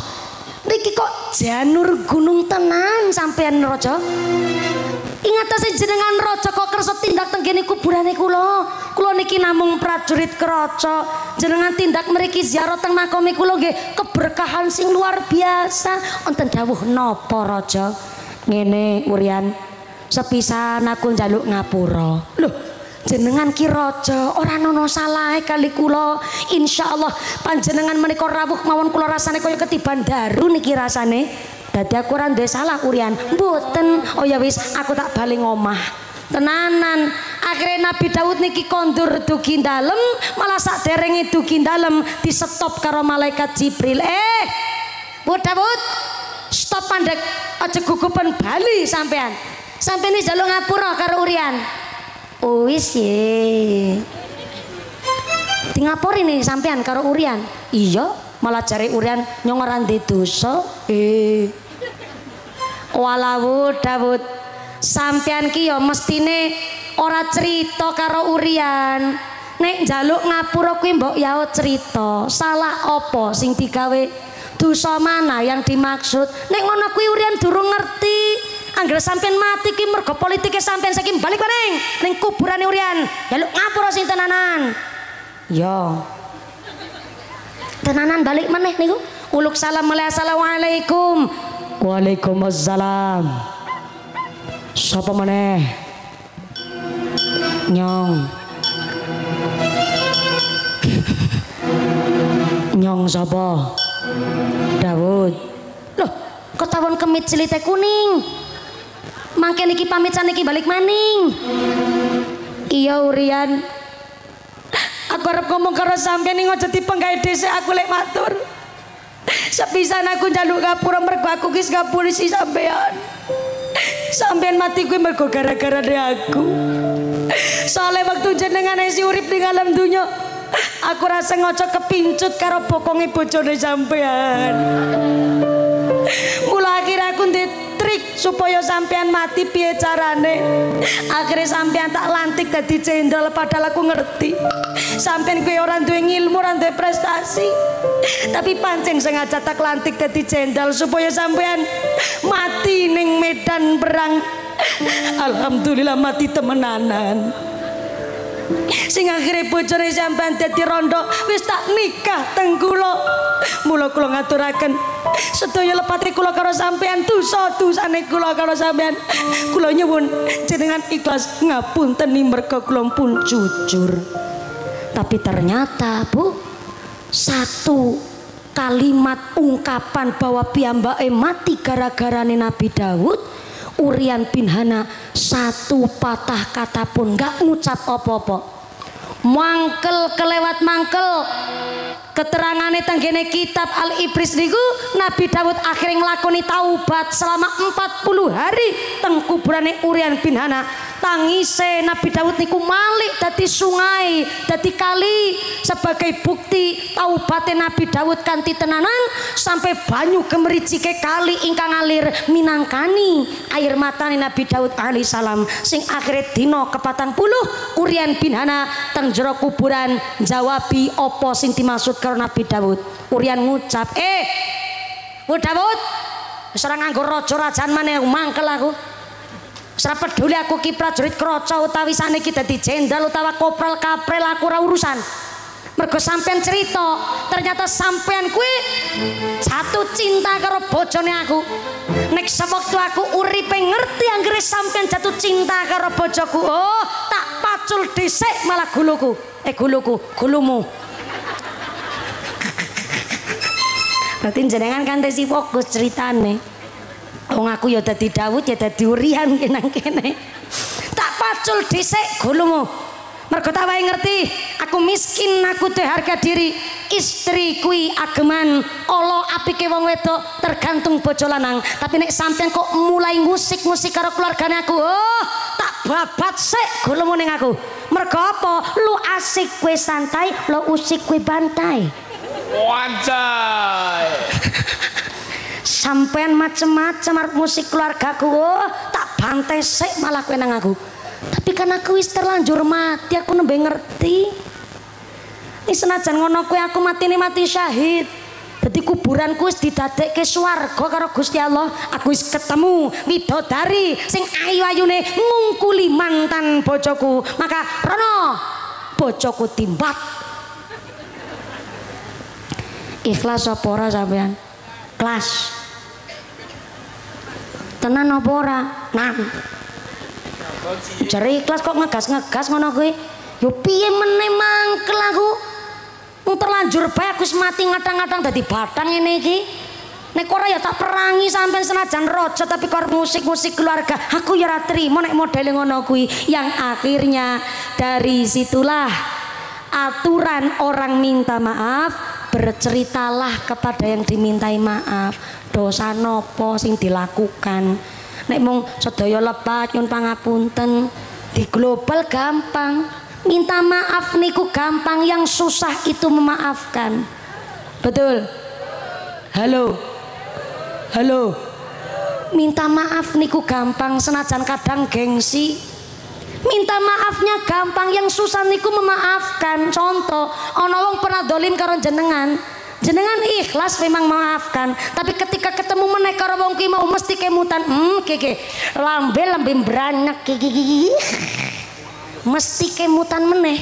Niki kok janur gunung tenan sampean raja. Ingatase jenengan raja kok kersa tindak teng kene kuburane kula. Kula niki namung prajurit keraca. Jenengan tindak mriki ziarah teng makome kula nggih keberkahan sing luar biasa. Wonten dawuh napa raja? Ngene Uryan. Sepisan aku njaluk ngapura. Loh, jenengan ki raja ora ana salahe kali kula. Insyaallah panjenengan menika rawuh mawon kula rasane kaya ketiban daru niki rasane. Dadi aku ora ndek salah Uryan. Mboten. Oh ya wis aku tak bali ngomah. Tenanan. Akhirnya Nabi Daud niki kondur dugi dalem, malah saderenge dugi dalem disetop karo malaikat Jibril. Bu Daud, stop pandek. Aja gugupan bali sampean. Sampeyan iki njaluk ngapura karo Uryan. Oh wis ye. Di ngapuri nih sampean karo Uryan. Iya, malah cari Uryan nyong ora ndek dosa. Walawu Daud, sampean ki ya mestine ora cerita karo Uryan. Nek njaluk ngapura kuwi mbok ya cerita. Salah apa sing digawe? Dosa mana yang dimaksud? Nek ngono kuwi Uryan durung ngerti. Angger sampean mati ki mergo politike sampean saiki balik meneng ning kuburane Uryan. Njaluk ngapura sing tenanan. Ya. Tenanan balik meneh niku. Uluk salam mulai assalamualaikum. Waalaikumsalam. Sapa meneh? Nyong. Nyong sapa? Daud. Loh, kok tawon kemit cilite kuning? Mangke niki pamit saniki balik maning. Iya Uryan. Aku arep ngomong karo sampeyan ning aja dipenggawe dhisik aku lek matur. Sepisan aku njaluk ngapura mergo aku ki gak polisi sampean. Sampean mati kuwi mergo gara-gara aku. Soale waktu jenengan isi urip ning alam dunya, aku rasa ngocok kepincut karo bokonge bojone sampean. Mula akhir aku ndek trik supaya sampean mati piye carane. Akhirnya sampean tak lantik dadi jenderal padahal aku ngerti sampean kuwi ora duwe ilmu, ora duwe prestasi. Tapi pancen sengaja tak lantik dadi jenderal supaya sampean mati ning medan perang. Alhamdulillah mati temenanan. Sing akhire bojone sampean dadi rondo wis tak nikah teng kula. Mula kula ngaturaken sedaya lepate kula karo sampean, dosa-dosane kula karo sampean. Kula nyuwun jenengan ikhlas ngapunteni merga kula pun jujur. Tapi ternyata Bu, satu kalimat ungkapan bahwa piyambake mati gara-garane Nabi Daud, Urian bin Hana satu patah kata pun nggak ngucap apa-apa. Mangkel kelewat mangkel. Keterangane tenggene kitab Al-Ibris niku Nabi Daud akhirnya nglakoni taubat selama 40 hari teng kuburane Urian bin Hana. Tangise Nabi Daud niku malik dadi sungai, dadi kali sebagai bukti taubatnya Nabi Daud kanthi tenanan sampai banyu gemericike kali ingkang ngalir minangkani air matane Nabi Daud alaihi salam. Sing akhire dina ke-40 Urian bin Hana teng jero kuburan jawabi apa sing dimaksud karo Nabi Daud. Urian ngucap, Daud, wis ora nganggo raja rajan maneh mangkel aku. Ora peduli aku ki prajurit kroco utawi saniki dadi jenderal utawa kopral kaprel, aku ora urusan. Mergo sampean cerita ternyata sampean kuwi jatuh cinta karo bojone aku. Nek sewektu aku uripe ngerti anggere sampean jatuh cinta karo bojoku, oh tak pacul dhisik malah gulumu. Berarti jenengan kan tesi fokus ceritane. Wong aku ya dadi Daud ya dadi Urian kenang kene. Tak pacul dhisik gulumu. Mergo tak wae ngerti aku miskin, aku duwe harga diri. Istri kuwi ageman ala apike wong wedok tergantung bojo lanang. Tapi nek sampean kok mulai musik-musik karo keluargane aku, oh tak babat sik gulumu ning aku. Mergo apa? Lu asik kowe santai, lu usik kowe bantai. Wancai. Sampean macem-macem arep musik keluargaku, oh tak bantai sik malah kowe nang aku. Tapi kan aku wis terlanjur mati, aku nembe ngerti. Ini senajan ngono kowe aku matine mati syahid. Dadi kuburanku wis didadekke swarga karo Gusti Allah. Aku wis ketemu widodari sing ayu-ayune ngungkuli mantan bojoku. Maka rono bojoku timbat. Ikhlas apa ora sampean? Kelas tenan apa ora? Nah jare ikhlas kok ngegas ngono kuwi. Yo piye meneh mangkel aku. Wong terlanjur bae aku wis mati ngadang-ngadang dadi bathang ngene iki. Nek ora ya tak perangi sampean senajan raja tapi kok musik-musik keluarga. Aku ya ora trimo nek modele ngono kuwi. Yang akhirnya dari situlah aturan orang minta maaf. Berceritalah kepada yang dimintai maaf. Dosa nopo sing dilakukan. Nek mung sedaya lepat nyun pangapunten. Di global gampang, minta maaf niku gampang, yang susah itu memaafkan. Betul? Halo. Minta maaf niku gampang, senajan kadang gengsi. Minta maafnya gampang, yang susah niku memaafkan. Contoh, ana wong pernah dolim karo jenengan ikhlas memang memaafkan, tapi ketika ketemu meneh karo wong ki mau mesti kemutan, lambe branyak mesti kemutan meneh.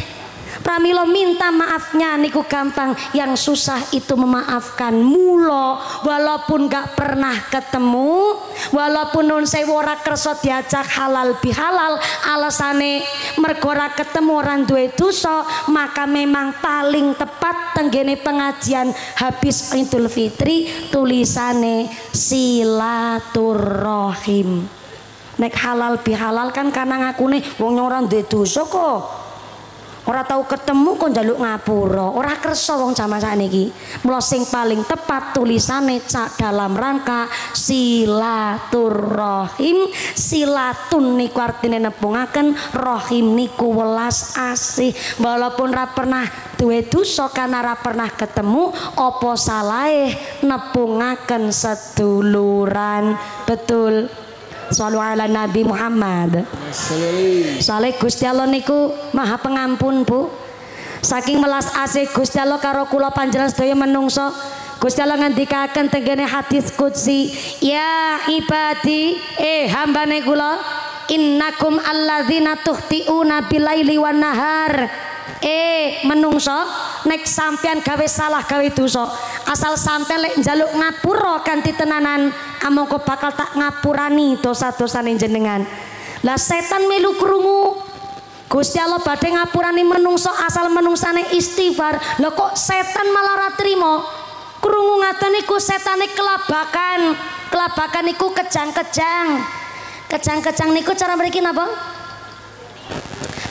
Pramila minta maafnya niku gampang, yang susah itu memaafkan. Mula walaupun gak pernah ketemu, walaupun nun sewu ora kersa diajak halal bihalal, alasane mergo ora ketemu orang duwe dosa, maka memang paling tepat tenggene pengajian habis Idul Fitri tulisane silaturahim. Nek halal bihalal kan karena ngakune wong ora duwe dosa kok. Ora tahu ketemu kok njaluk ngapura, ora kersa wong jaman sakniki. Mula sing paling tepat tulisane cak dalam rangka silaturahim. Silatun niku artine nepungaken, rahim niku welas asih. Walaupun ora pernah duwe dosa karena ora pernah ketemu, apa salahe nepungaken seduluran. Betul. Shallu ala Nabi Muhammad. Soale Gusti Allah niku Maha Pengampun, Bu. Saking melas asih Gusti Allah karo kula panjenengan sedaya menungso, Gusti Allah ngendikaken tenggene hadis qudsi, ya ibadi hambane kula, innakum alladzina tuhtiuna bilaili wan nahar. Menungso nek sampean gawe salah gawe dosa, asal sampean lek njaluk ngapura kanthi tenanan, amangka bakal tak ngapurani dosa-dosane jenengan. Lah setan melu krungu Gusti Allah badhe ngapurani menungso asal menungsane istighfar. Lho kok setan malah ra trimo? Krungu ngaten iku setane kelabakan. Kelabakan iku kejang-kejang. Kejang-kejang niku cara mriki napa?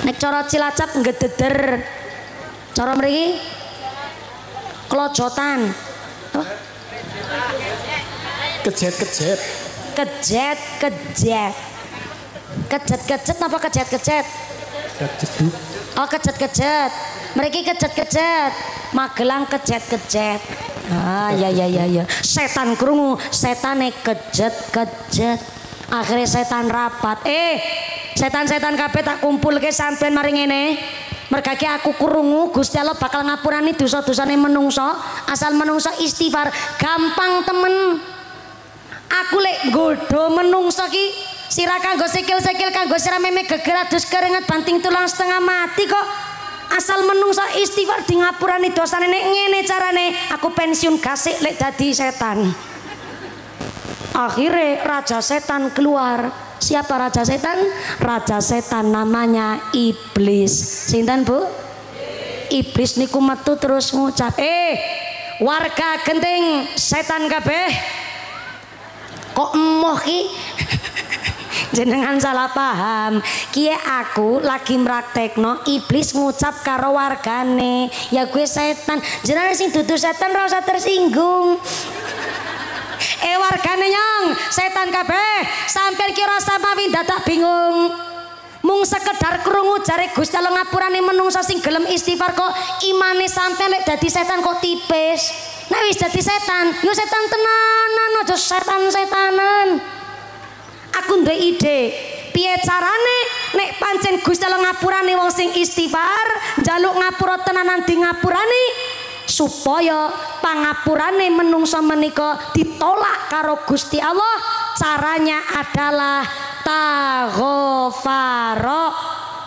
Nek cara Cilacap ngededer. Cara mriki klojotan. Kejet-kejet. Kejet-kejet. Kejet-kejet napa kejet-kejet? Kejeduk. Oh kejet-kejet. Mriki kejet-kejet. Magelang kejet-kejet. Ah ya. Setan krungu, setane kejet-kejet. Akhirnya setan rapat. Setan-setan kabeh tak kumpulke sampean mari ngene. Mergake aku krungu Gusti Allah bakal ngapurani dosa-dosane menungso asal menungso istighfar. Gampang temen. Aku lek nggodho menungso ki sira kanggo sikil-sikil kanggo sira meme geger adus keringet banting tulang setengah mati kok. Asal menungso istighfar di ngapurani dosane nek ngene carane aku pensiun gasik lek dadi setan. Akhirnya raja setan keluar. Siapa raja setan? Raja setan namanya Iblis. Sinten Bu? Iblis niku metu terus ngucap, warga genting setan kabeh, kok emoh ki? Jenengan salah paham. Kie aku lagi mraktekno Iblis ngucap karo wargane, ya gue setan. Jenengan sing dudu setan ora usah tersinggung. Wargane nyong setan kabeh, sampeyan ki rasa mawi dadak bingung. Mung sekedar krungu jare Gusti Allah ngapurane menungsa sing gelem istighfar kok imane sampeyan lek dadi setan kok tipis. Nek wis dadi setan, yo setan tenanan aja setan-setanan. Aku duwe ide. Piye carane nek pancen Gusti Allah ngapurane wong sing istighfar, njaluk ngapura tenanan di ngapurane supaya pangapurane menungso menika ditolak karo Gusti Allah. Caranya adalah taghfaro,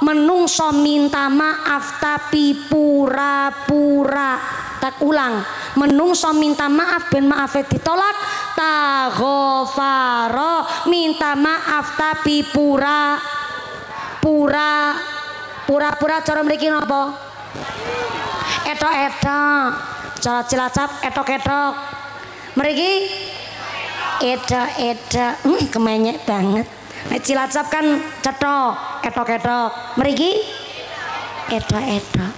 menungso minta maaf tapi pura-pura. Tak ulang, menungso minta maaf ben maafe ditolak. Taghfaro, minta maaf tapi pura-pura cara mriki napa? Etok-etok. Cara Cilacap etok-etok. Mriki etok-etok. Kemenyek banget. Nek Cilacap kan cetok, etok-etok. Mriki etok-etok.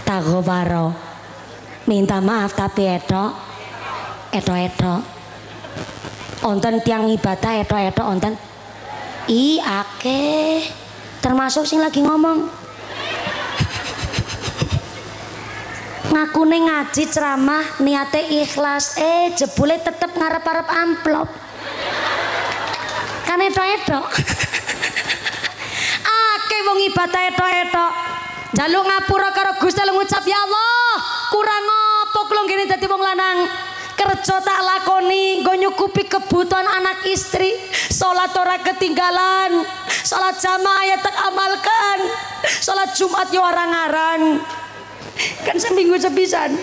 Taghfaro, minta maaf tapi etok-etok. Onten tiang ibadah etok-etok onten. Akeh. Termasuk sing lagi ngomong. Ngakune ngaji ceramah niate ikhlas, jebule tetep ngarep-arep amplop. Kan etok-etok. Akeh wong ibadah etok-etok. Njaluk ngapura karo Gusti Allah ngucap, ya Allah, kurang apa kula ngene dadi wong lanang. Kerja tak lakoni, nggo nyukupi kebutuhan anak istri. Salat ora ketinggalan. Salat jamaah ya tak amalkan. Salat Jumat yo arang-arang. Kan seminggu sepisan.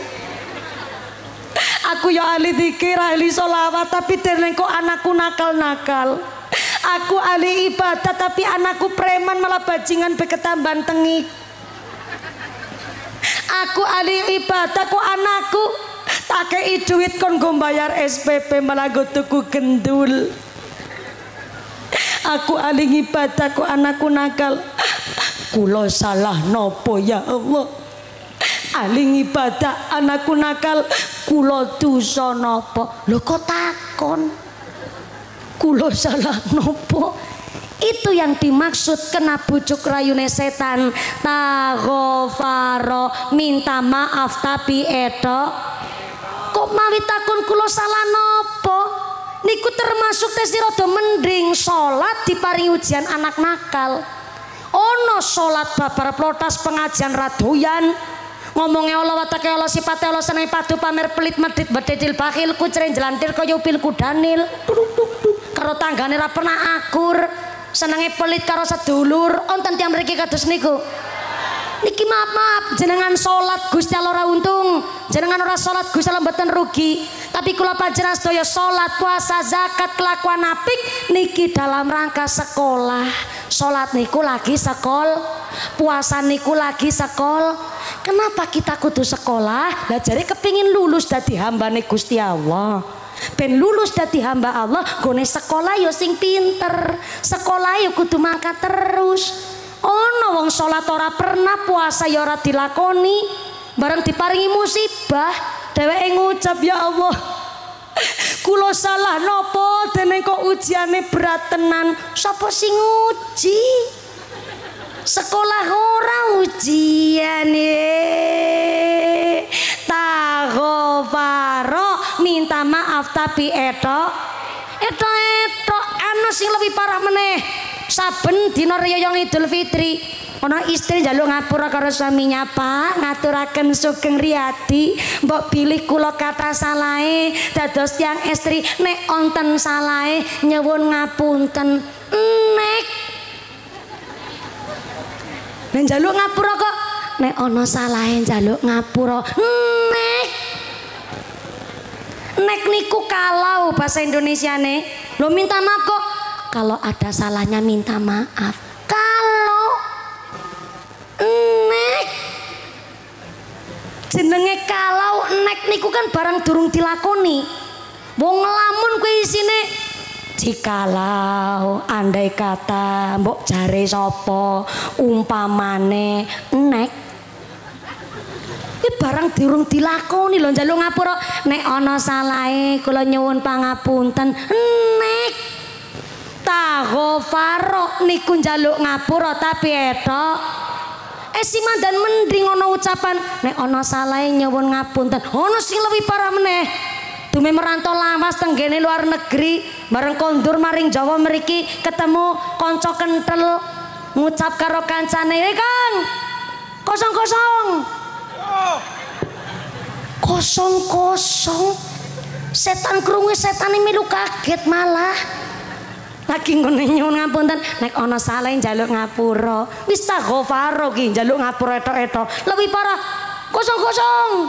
Aku ya ahli zikir, ahli sholawat, tapi dereng kok anakku nakal-nakal. Aku ahli ibadah tapi anakku preman malah bajingan beketamban tengik. Aku ahli ibadah kok anakku tak kei duit kon go bayar SPP malah go tuku gendul. Aku ahli ibadah kok anakku nakal. Kula salah nopo ya Allah? Ahli ibadah anakku nakal, kula dosa napa? Lho kok takon? Kula salah napa? Itu yang dimaksud kena bujuk rayune setan. Taghfaro, minta maaf tapi etok. Kok mawi takon kula salah napa? Niku niku termasuk tes rada mending salat diparingi ujian anak nakal. Ono salat babar plotas pengajian radoyan. Ngomongnya Allah watake Allah sifate Allah seneng padu pamer pelit medit bededil bakhil kucren jelantir kaya upil kudanil. Karo tanggane ra pernah akur, senenge pelit karo sedulur. Onten tiyang mriki kados niku. Niki maaf jenengan salat Gusti Allah ora untung, jenengan ora salat Gusti Allah mboten rugi. Tapi kula panjenengan sedaya salat, puasa, zakat, kelakuan apik niki dalam rangka sekolah. Salat niku lagi puasa niku lagi Kenapa kita kudu sekolah? Lah jare kepingin lulus dadi hambane Gusti Allah. Ben lulus dadi hamba Allah, gone sekolah yo sing pinter. Sekolah yo kudu mangkat terus. Ono wong salat ora pernah, puasa ya ora dilakoni, bareng diparingi musibah dheweke ngucap ya Allah kula salah napa dene kok ujiane berat tenan. Sapa sing nguji? Sekolah ora ujian taghfaro minta maaf tapi etok ana sing lebih parah meneh. Saben dina riyaya Idul Fitri ana istri njaluk ngapura karo suaminya, Pak ngaturaken sugeng riyadi mbok bilih kula kata salahe dados tiyang istri nek onten salahe nyuwun ngapunten. Nek njaluk ngapura kok nek ana salahe njaluk ngapura. Nek niku kalau bahasa Indonesiane lo minta maaf kok. Kalau ada salahnya minta maaf. Kalau nek jenenge kalau nek niku kan barang durung dilakoni. Wong ngelamun kuwi isine jikalau andai kata mbok jare sapa umpamane nek iki barang durung dilakoni lho njaluk ngapura. Nek ana salahe kula nyuwun pangapunten. Nek taghfaro niku njaluk ngapura tapi etok. Si mandan mending ana ucapan nek ana salahe nyuwun ngapunten. Ana sing luwih parah meneh. Dume merantau lawas tenggene luar negeri bareng kondur maring Jawa mriki ketemu kanca kenthel ngucap karo kancane, Kang. Kosong. Setan krungu setane melu kaget malah. Lagi ngene nyuwun ngapunten nek ana salah njaluk ngapura. Wis taghfaro ki njaluk ngapura etok-etok. Lebih parah kosong.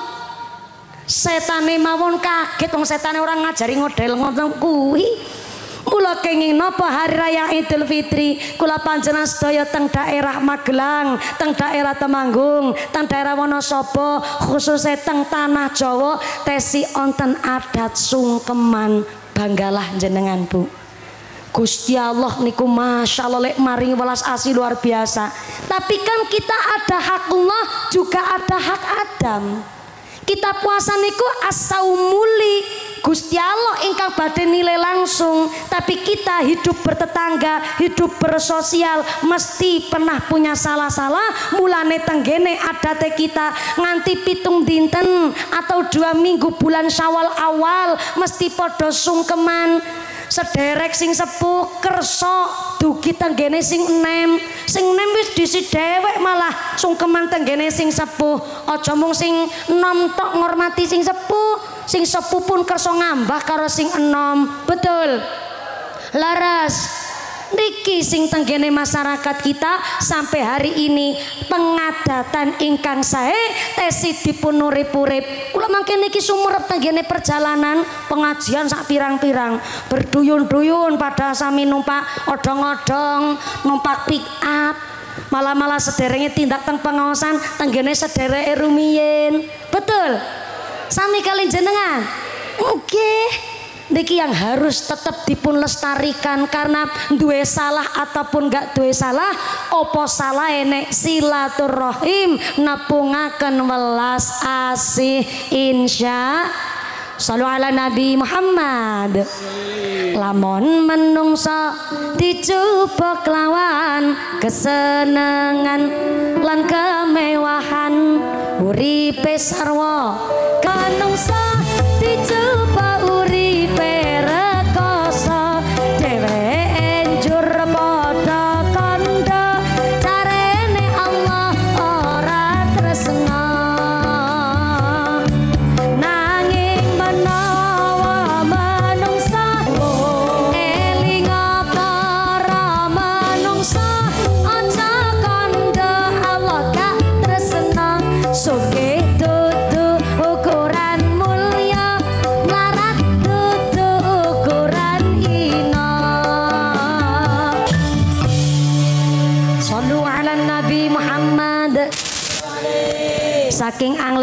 Setane mawon kaget wong setane orang ngajari model ngoten kuwi. Mula kenging napa hari raya Idul Fitri kula panjenengan sedaya teng daerah Magelang, teng daerah Temanggung, teng daerah Wonosobo, khususnya teng tanah Jawa tesi onten adat sungkeman. Banggalah jenengan Bu. Gusti Allah niku masya Allah lek maring welas asih luar biasa. Tapi kan kita ada hak Allah juga ada hak Adam. Kita puasa niku as-saumuli Gusti Allah ingkang badhe nilai langsung. Tapi kita hidup bertetangga, hidup bersosial mesti pernah punya salah-salah. Mulane tenggene adate kita nganti 7 dinten atau 2 minggu bulan Syawal awal mesti podo sungkeman. Sederek sing sepuh kersa dugi tenggene sing enem wis disi dhewek malah sungkeman tenggene sing sepuh. Aja mung sing enom tok ngormati sing sepuh pun kersa ngambah karo sing enom. Betul laras niki sing tenggene masyarakat kita sampai hari ini pengadatan ingkang sae tesi dipun urip-urip. Kula mangke niki sumerep tenggene perjalanan pengajian sak pirang-pirang berduyun-duyun pada sami numpak odong-odong, numpak pick up, malah sederenge tindak teng pengawasan tenggene sedereke rumiyin. Betul sami kali jenengan. Oke. Niki yang harus tetap dipun lestarikan karena duwe salah ataupun gak duwe salah opo salah enek silaturahim napungaken welas asih insya Sallu ala Nabi Muhammad. Lamun menungso dicoba kelawan kesenengan lan kemewahan uripe sarwa kanungso dicoba uripe rekoso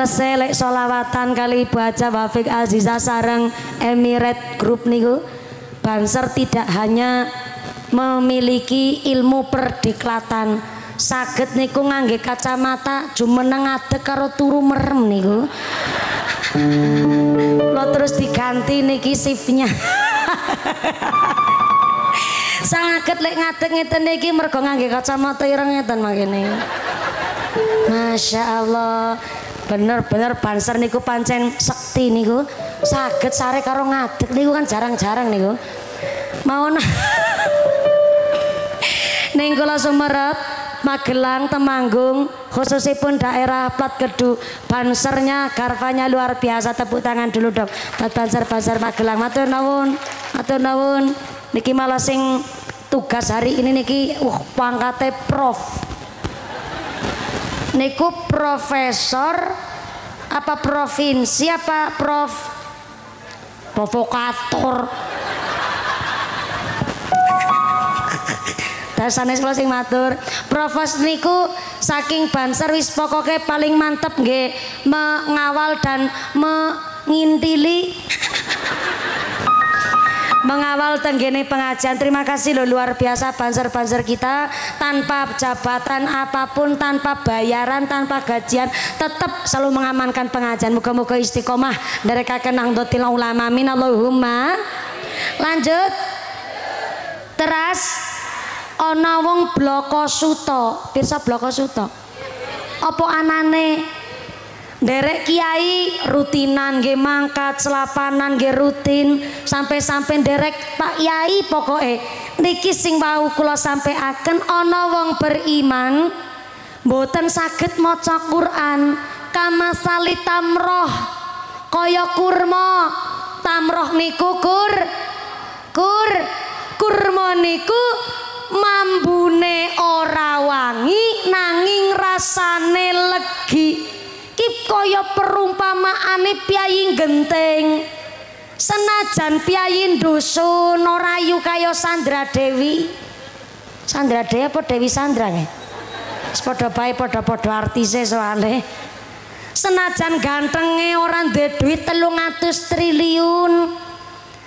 selek solawatan kali Ibu Haja Wafik Aziza sareng Emirate Group niku Banser tidak hanya memiliki ilmu perdiklatan, saged niku ngangge kacamata jumeneng ngadeg karo turu merem niku. Lo terus diganti niki shiftnya. Saged lek ngadeg ngeten niki mergo ngangge kacamata ireng ngeten mangkene. Masya Allah, bener-bener Banser niku pancen sekti niku, saged sare karo ngadeg niku kan jarang-jarang niku. Mawon ning kula Sumerep, Magelang, Temanggung, khususipun daerah Plat Kedu, Bansernya, garvanya luar biasa. Tepuk tangan dulu dong buat Banser Magelang. Matur nuwun, matur nuwun. Niki malah sing tugas hari ini niki pangkate prof. Niku profesor apa provinsi apa provokator. Dasane kula sing matur, Provos niku saking Banser wis pokoke paling mantep nggih mengawal dan mengintili mengawal tenggene pengajian. Terima kasih loh, luar biasa Banser kita, tanpa jabatan apapun, tanpa bayaran, tanpa gajian, tetap selalu mengamankan pengajian. Muga-muga istiqomah dari kakek Nahdlatul Ulama, amin Allahumma. Lanjut teras ana wong Bloko Suto. Pirsa Bloko Suto apa anane derek kiai rutinan nggih mangkat selapanan nggih rutin sampai derek Pak Yai pokoke niki sing wau kula sampeaken ana wong beriman mboten saged maca Quran kamasali tamroh kaya kurma. Tamroh niku kurma niku mambune ora wangi nanging rasane legi. Ki kaya perumpamaane piyayi genting. Senajan piyayi dusun ora ayu kaya Sandra Dewi. Sandra Dewi apa Dewi Sandra nggih? Padha bae padha artise soalé. Senajan gantenge ora duwe duit 300 triliun.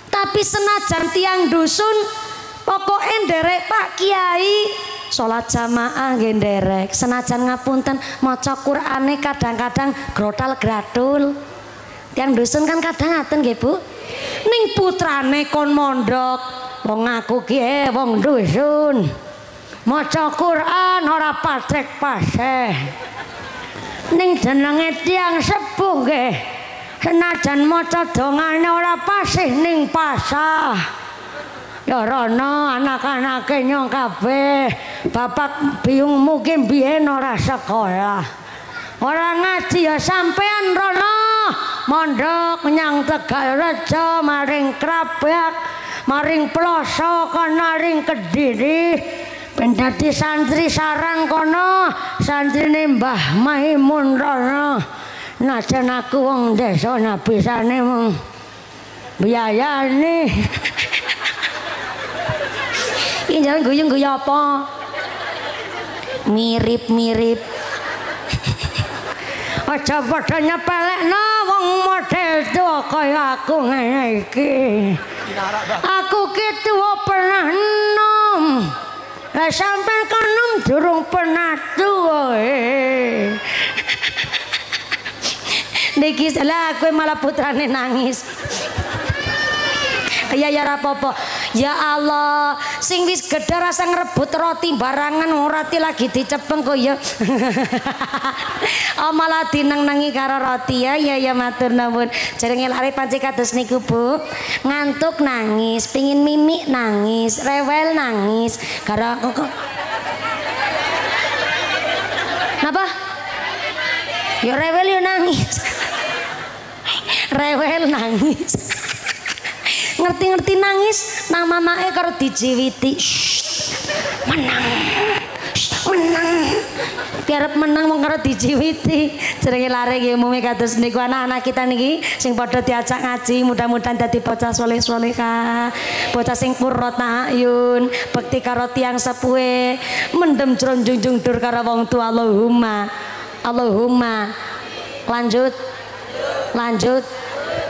Tapi senajan tiang dusun pokoke nderek Pak Kiai salat jamaah nggih nderek. Senajan ngapunten maca Qur'ane kadang-kadang grotal gratul. Tiang dusun kan kadang ngaten nggih Bu. Ning putrane kon mondok, wong aku ki wong dusun. Maca Qur'an ora patrek paseh. Ning jenenge tiang sepuh nggih. Senajan maca dongane ora pasih ning pasah. Ya rono anak-anake nyong kabeh. Bapak biung mungkin biyen ora sekolah. Ora ngaji ya sampean rono. Mondok nyang Tegalrejo maring Krabak, maring Ploso kana ring Kediri. Ben dadi santri sarang kono, santrine Mbah Maimun rono. Najan aku wong desa nabisane mung biayane. Ini jangan guyu-guyu apa? Mirip-mirip. Aja padha nyepelekno wong model tuwa kaya aku ngene iki. Aku ki tuwa pernah enom. Lah sampean kan enom durung pernah tuwa. Niki salah aku malah putrane nangis. Ya rapopo. Ya Allah, sing wis gedhe rasa ngrebut roti barangan roti lagi dicepeng kok ya. Oh malah dineng-nengi karo roti ya. Ya matur nuwun. Jenenge lare panci kados niku Bu. Ngantuk nangis, pengin mimik nangis, rewel nangis. Karo kok. Napa? Ya rewel yo nangis. Rewel nangis. Ngerti-ngerti nangis nang mamake karo dijiwiti. Menang. Menang. Biar menang mung karo dijiwiti. Jenenge lare nggih umume kados niku anak-anak kita niki sing padha diajak ngaji, mudah-mudahan dadi bocah saleh-salehah. Bocah sing purut ayun, bekti karo tiyang sepuhe, mendem jrong junjung dur karo wong tua. Allahumma. Lanjut.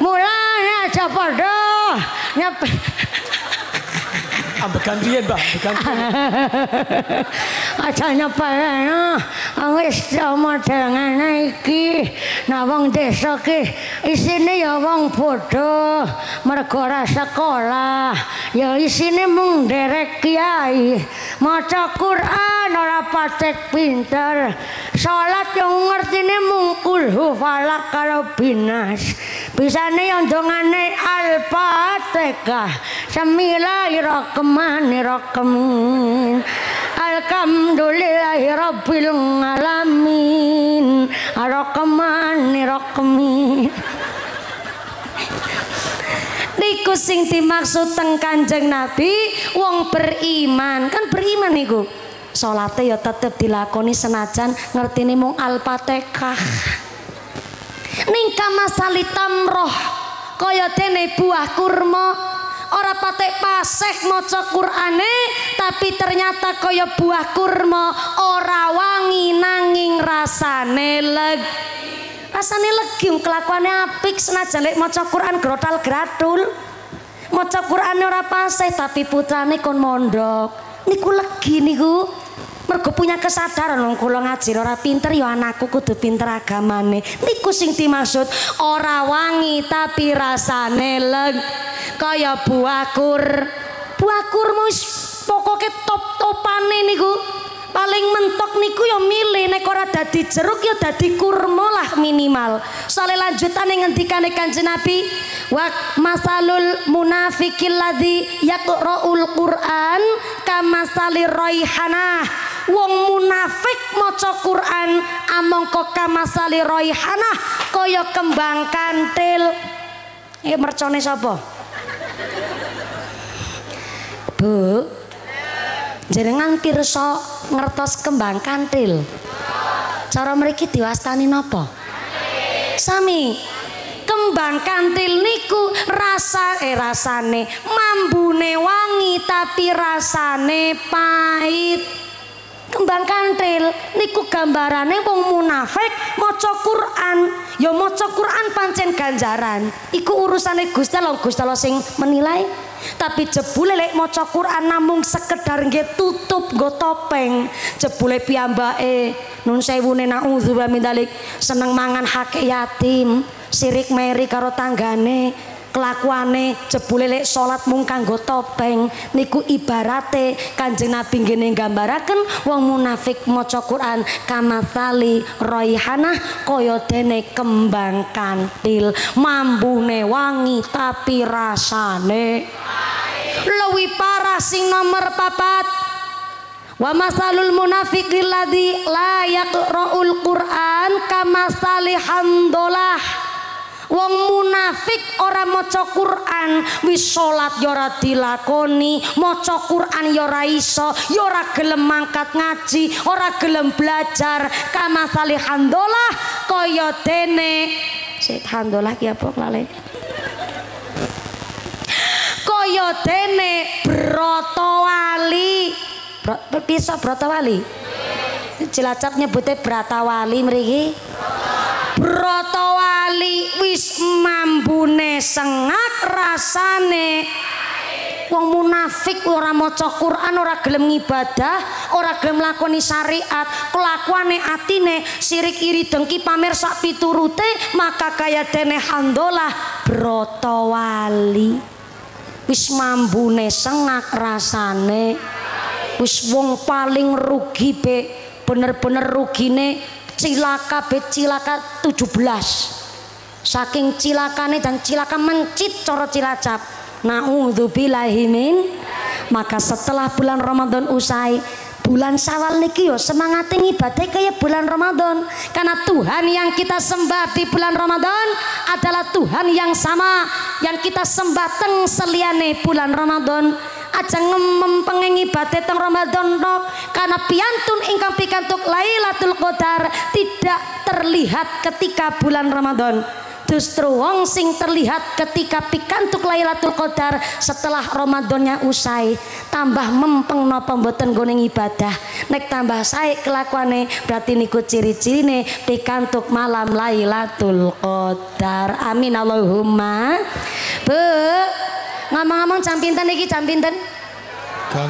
Mulanya aja padha nyep. Ambekan riyen, Mbah, ambekan. Aja nyepelno wis model ngene iki. Nah wong desa ki isine ya wong bodho, mergo ora sekolah. Ya isine mung nderek kiai, maca Quran ora patek pinter. Salat yang ngertine mung kulhu falak karo binas. Bisane yang dongane Al-Fatihah. Bismillahirrahmanirrahim. Alhamdulillahirabbil alamin. Arrahmanirrahim. Niku sing dimaksud teng Kanjeng Nabi wong beriman. Kan beriman niku. Salate ya tetep dilakoni senajan ngertine mung Al-Fatihah. Ning kamasali tamroh kaya dene buah kurma ora patek pasek maca Qur'ane tapi ternyata kaya buah kurma ora wangi nanging rasane legi kelakuane apik senajan lek maca Qur'an grotal gratul maca Qur'ane ora pasek tapi putrane kon mondok niku legi niku mergo punya kesadaran wong kula ngaji ora pinter ya anakku kudu pinter agamane niku sing dimaksud ora wangi tapi rasane kaya buah kurma wis pokoke top-topane niku paling mentok niku ya milih nek ora dadi jeruk ya dadi kurma lah minimal. Soale lanjutane ngendikane Kanjeng Nabi wa masalul munafiqil ladzi yaqra'ul Qur'an kamasali raihanah. Wong munafik maca Quran amangka kamasali raihanah kaya kembang kantil. Mercone sapa? Bu, jenengan pirsa ngertos kembang kantil? Cara mriki diwastani napa? Sami. Kembang kantil niku rasane mambune wangi tapi rasane pahit. Kembang kantil niku gambarane wong munafik maca Quran ya maca Quran pancen ganjaran iku urusane Gusti Allah sing menilai tapi jebule lek maca Quran namung sekedar nggih tutup nggo topeng jebule piyambake nun sewune naudzubillah min dzalik seneng mangan hak yatim sirik meri karo tanggane kelakuane jebule lek salat mung kanggo topeng niku ibarate Kanjeng Nabi ngene nggambaraken wong munafik maca Quran kamatsali raihanah kaya dene kembang kantil mambune wangi tapi rasane luwih parah sing nomor 4 wa masalul munafiqil ladzi la yaqra'ul Qur'an kamatsali hamdalah. Wong munafik ora maca Quran wis salat ya ora dilakoni maca Quran ya ora iso ya ora gelem mangkat ngaji ora gelem belajar kamatsali hamdalah kaya dene hamdalah ki apa lale kaya dene Bratawali bisa Bratawali Cilacap nyebutnya Bratawali mriki Bratawali wis mambune sengak rasane wong munafik ora maca Quran ora gelem ngibadah ora gelem lakoni syariat kelakuane atine sirik iri dengki pamer sak piturute maka kaya dene Hamdalah Bratawali wis mambune sengak rasane wis wong paling rugi be bener-bener rugine cilaka 17 saking cilakane dan cilaka mencit cara Cilacap naudzubillahi min maka setelah bulan Ramadan usai bulan Syawal niki yo semangate ngibadah kayak bulan Ramadan karena Tuhan yang kita sembah di bulan Ramadan adalah Tuhan yang sama yang kita sembah teng seliane bulan Ramadan aja ngempeng ibadah teng Ramadan nok karena piantun ingkang pikantuk Lailatul Qadar tidak terlihat ketika bulan Ramadan justru wong sing terlihat ketika pikantuk Lailatul Qadar setelah Ramadannya usai tambah mempeng napa mboten nggone ibadah. Nek tambah sae kelakuane berarti niku ciri-cirine pikantuk malam Lailatul Qadar. Amin Allahumma. Bu, ngomong-ngomong jam pinten iki, jam pinten?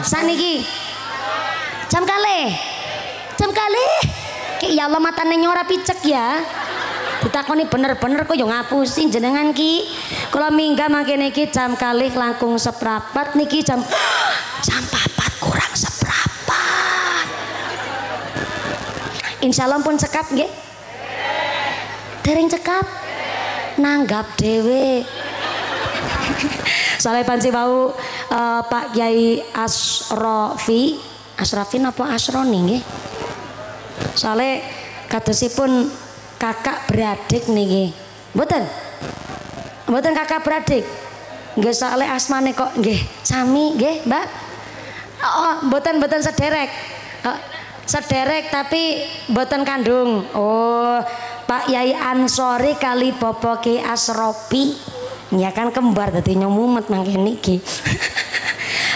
Saniki jam kalih. Jam kalih. Ki ya Allah matane nyora picek ya. Ditakoni bener-bener kok yo ngapusi jenengan ki. Kula minggah mangkene iki jam kalih langkung seprapat niki jam 4 kurang seprapat. Insyaallah pun cekap nggih. Dereng cekap. Nanggap dhewe. Soalnya panci bau Pak Kiai Asrofi napa Asroni nggih. Soalnya kadosipun kakak beradik niki. Mboten? Mboten kakak beradik. Nggih soalnya asmane kok nggih sami nggih, Mbak. Oh, mboten sederek. Sederek tapi mboten kandung. Oh, Pak Yai Ansori kali Bapak Kiai Asrofi. Ya kan kembar dadi nyomumet mangkene iki.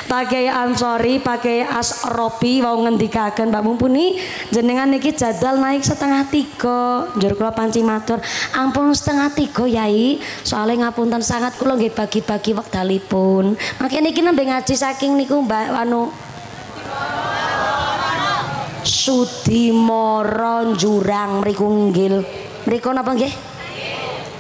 Pakai Ansori, pakai Asropi wau ngendikaken Mbak Mumpuni jenengan niki jadwal naik 2:30. Njur kula panci matur, ampun 2:30 Yai. Soale ngapunten sangat kula nggih bagi-bagi wekdalipun. Makene niki nembe ngaji saking niku Mbak anu Sudimoro Jurang mriku nggil. Mriku napa nggih?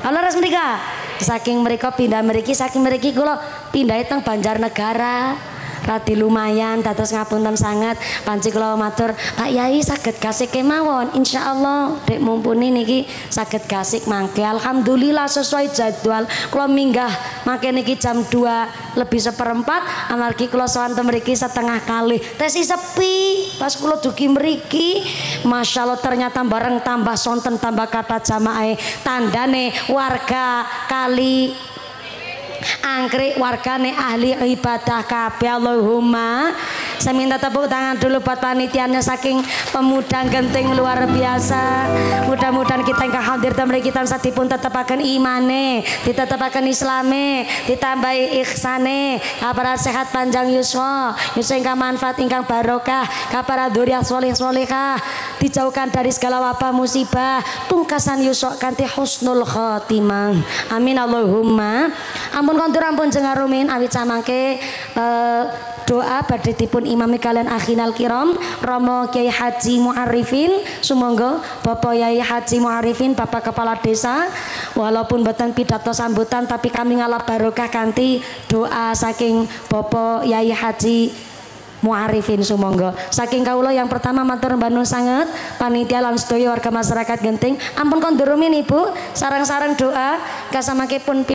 Halo res mrika. Saking mereka pindah mriki, saking mriki kula pindah teng Banjarnegara. Radi lumayan dados ngapunten sangat panci kula matur Pak Yai saged gasik kemawon insyaallah dek mumpuni niki saged gasik mangke alhamdulillah sesuai jadwal kula minggah mangke niki jam 2 lebih 1/4 amargi kula sawanten mriki 1:30 tesi sepi pas kula dugi mriki masyaallah ternyata bareng tambah sonten tambah kata jamaah tandane warga kali angkrik wargane ahli ibadah kabeh. Allahumma saya minta tepuk tangan dulu buat panitianya saking pemuda genting luar biasa. Mudah-mudahan kita yang hadir dan kita satipun tetapaken imane, ditetapaken islame, ditambahi ihsane, kapara sehat panjang yuswa, yuswa ingkang manfaat ingkang barokah, kapara dzurriyyah sholih-sholihah, dijauhkan dari segala wabah musibah, pungkasan yuswa kanthi husnul khotimah. Amin Allahumma. Ampun kontur ampun jengarumin awit samangke doa badhe dipun imami kalian akhinal kiram Romo Kiai Haji Mu'arifin sumangga Bapak Yai Haji Mu'arifin Bapak Kepala Desa walaupun boten pidato sambutan tapi kami ngalap barokah kanthi doa saking Bapak Yai Haji Mu'arifin sumangga saking kawula yang pertama matur mbanun sanget panitia lan sedaya warga masyarakat genting ampun kondur rumin Ibu sarang-sarang doa kasamakipun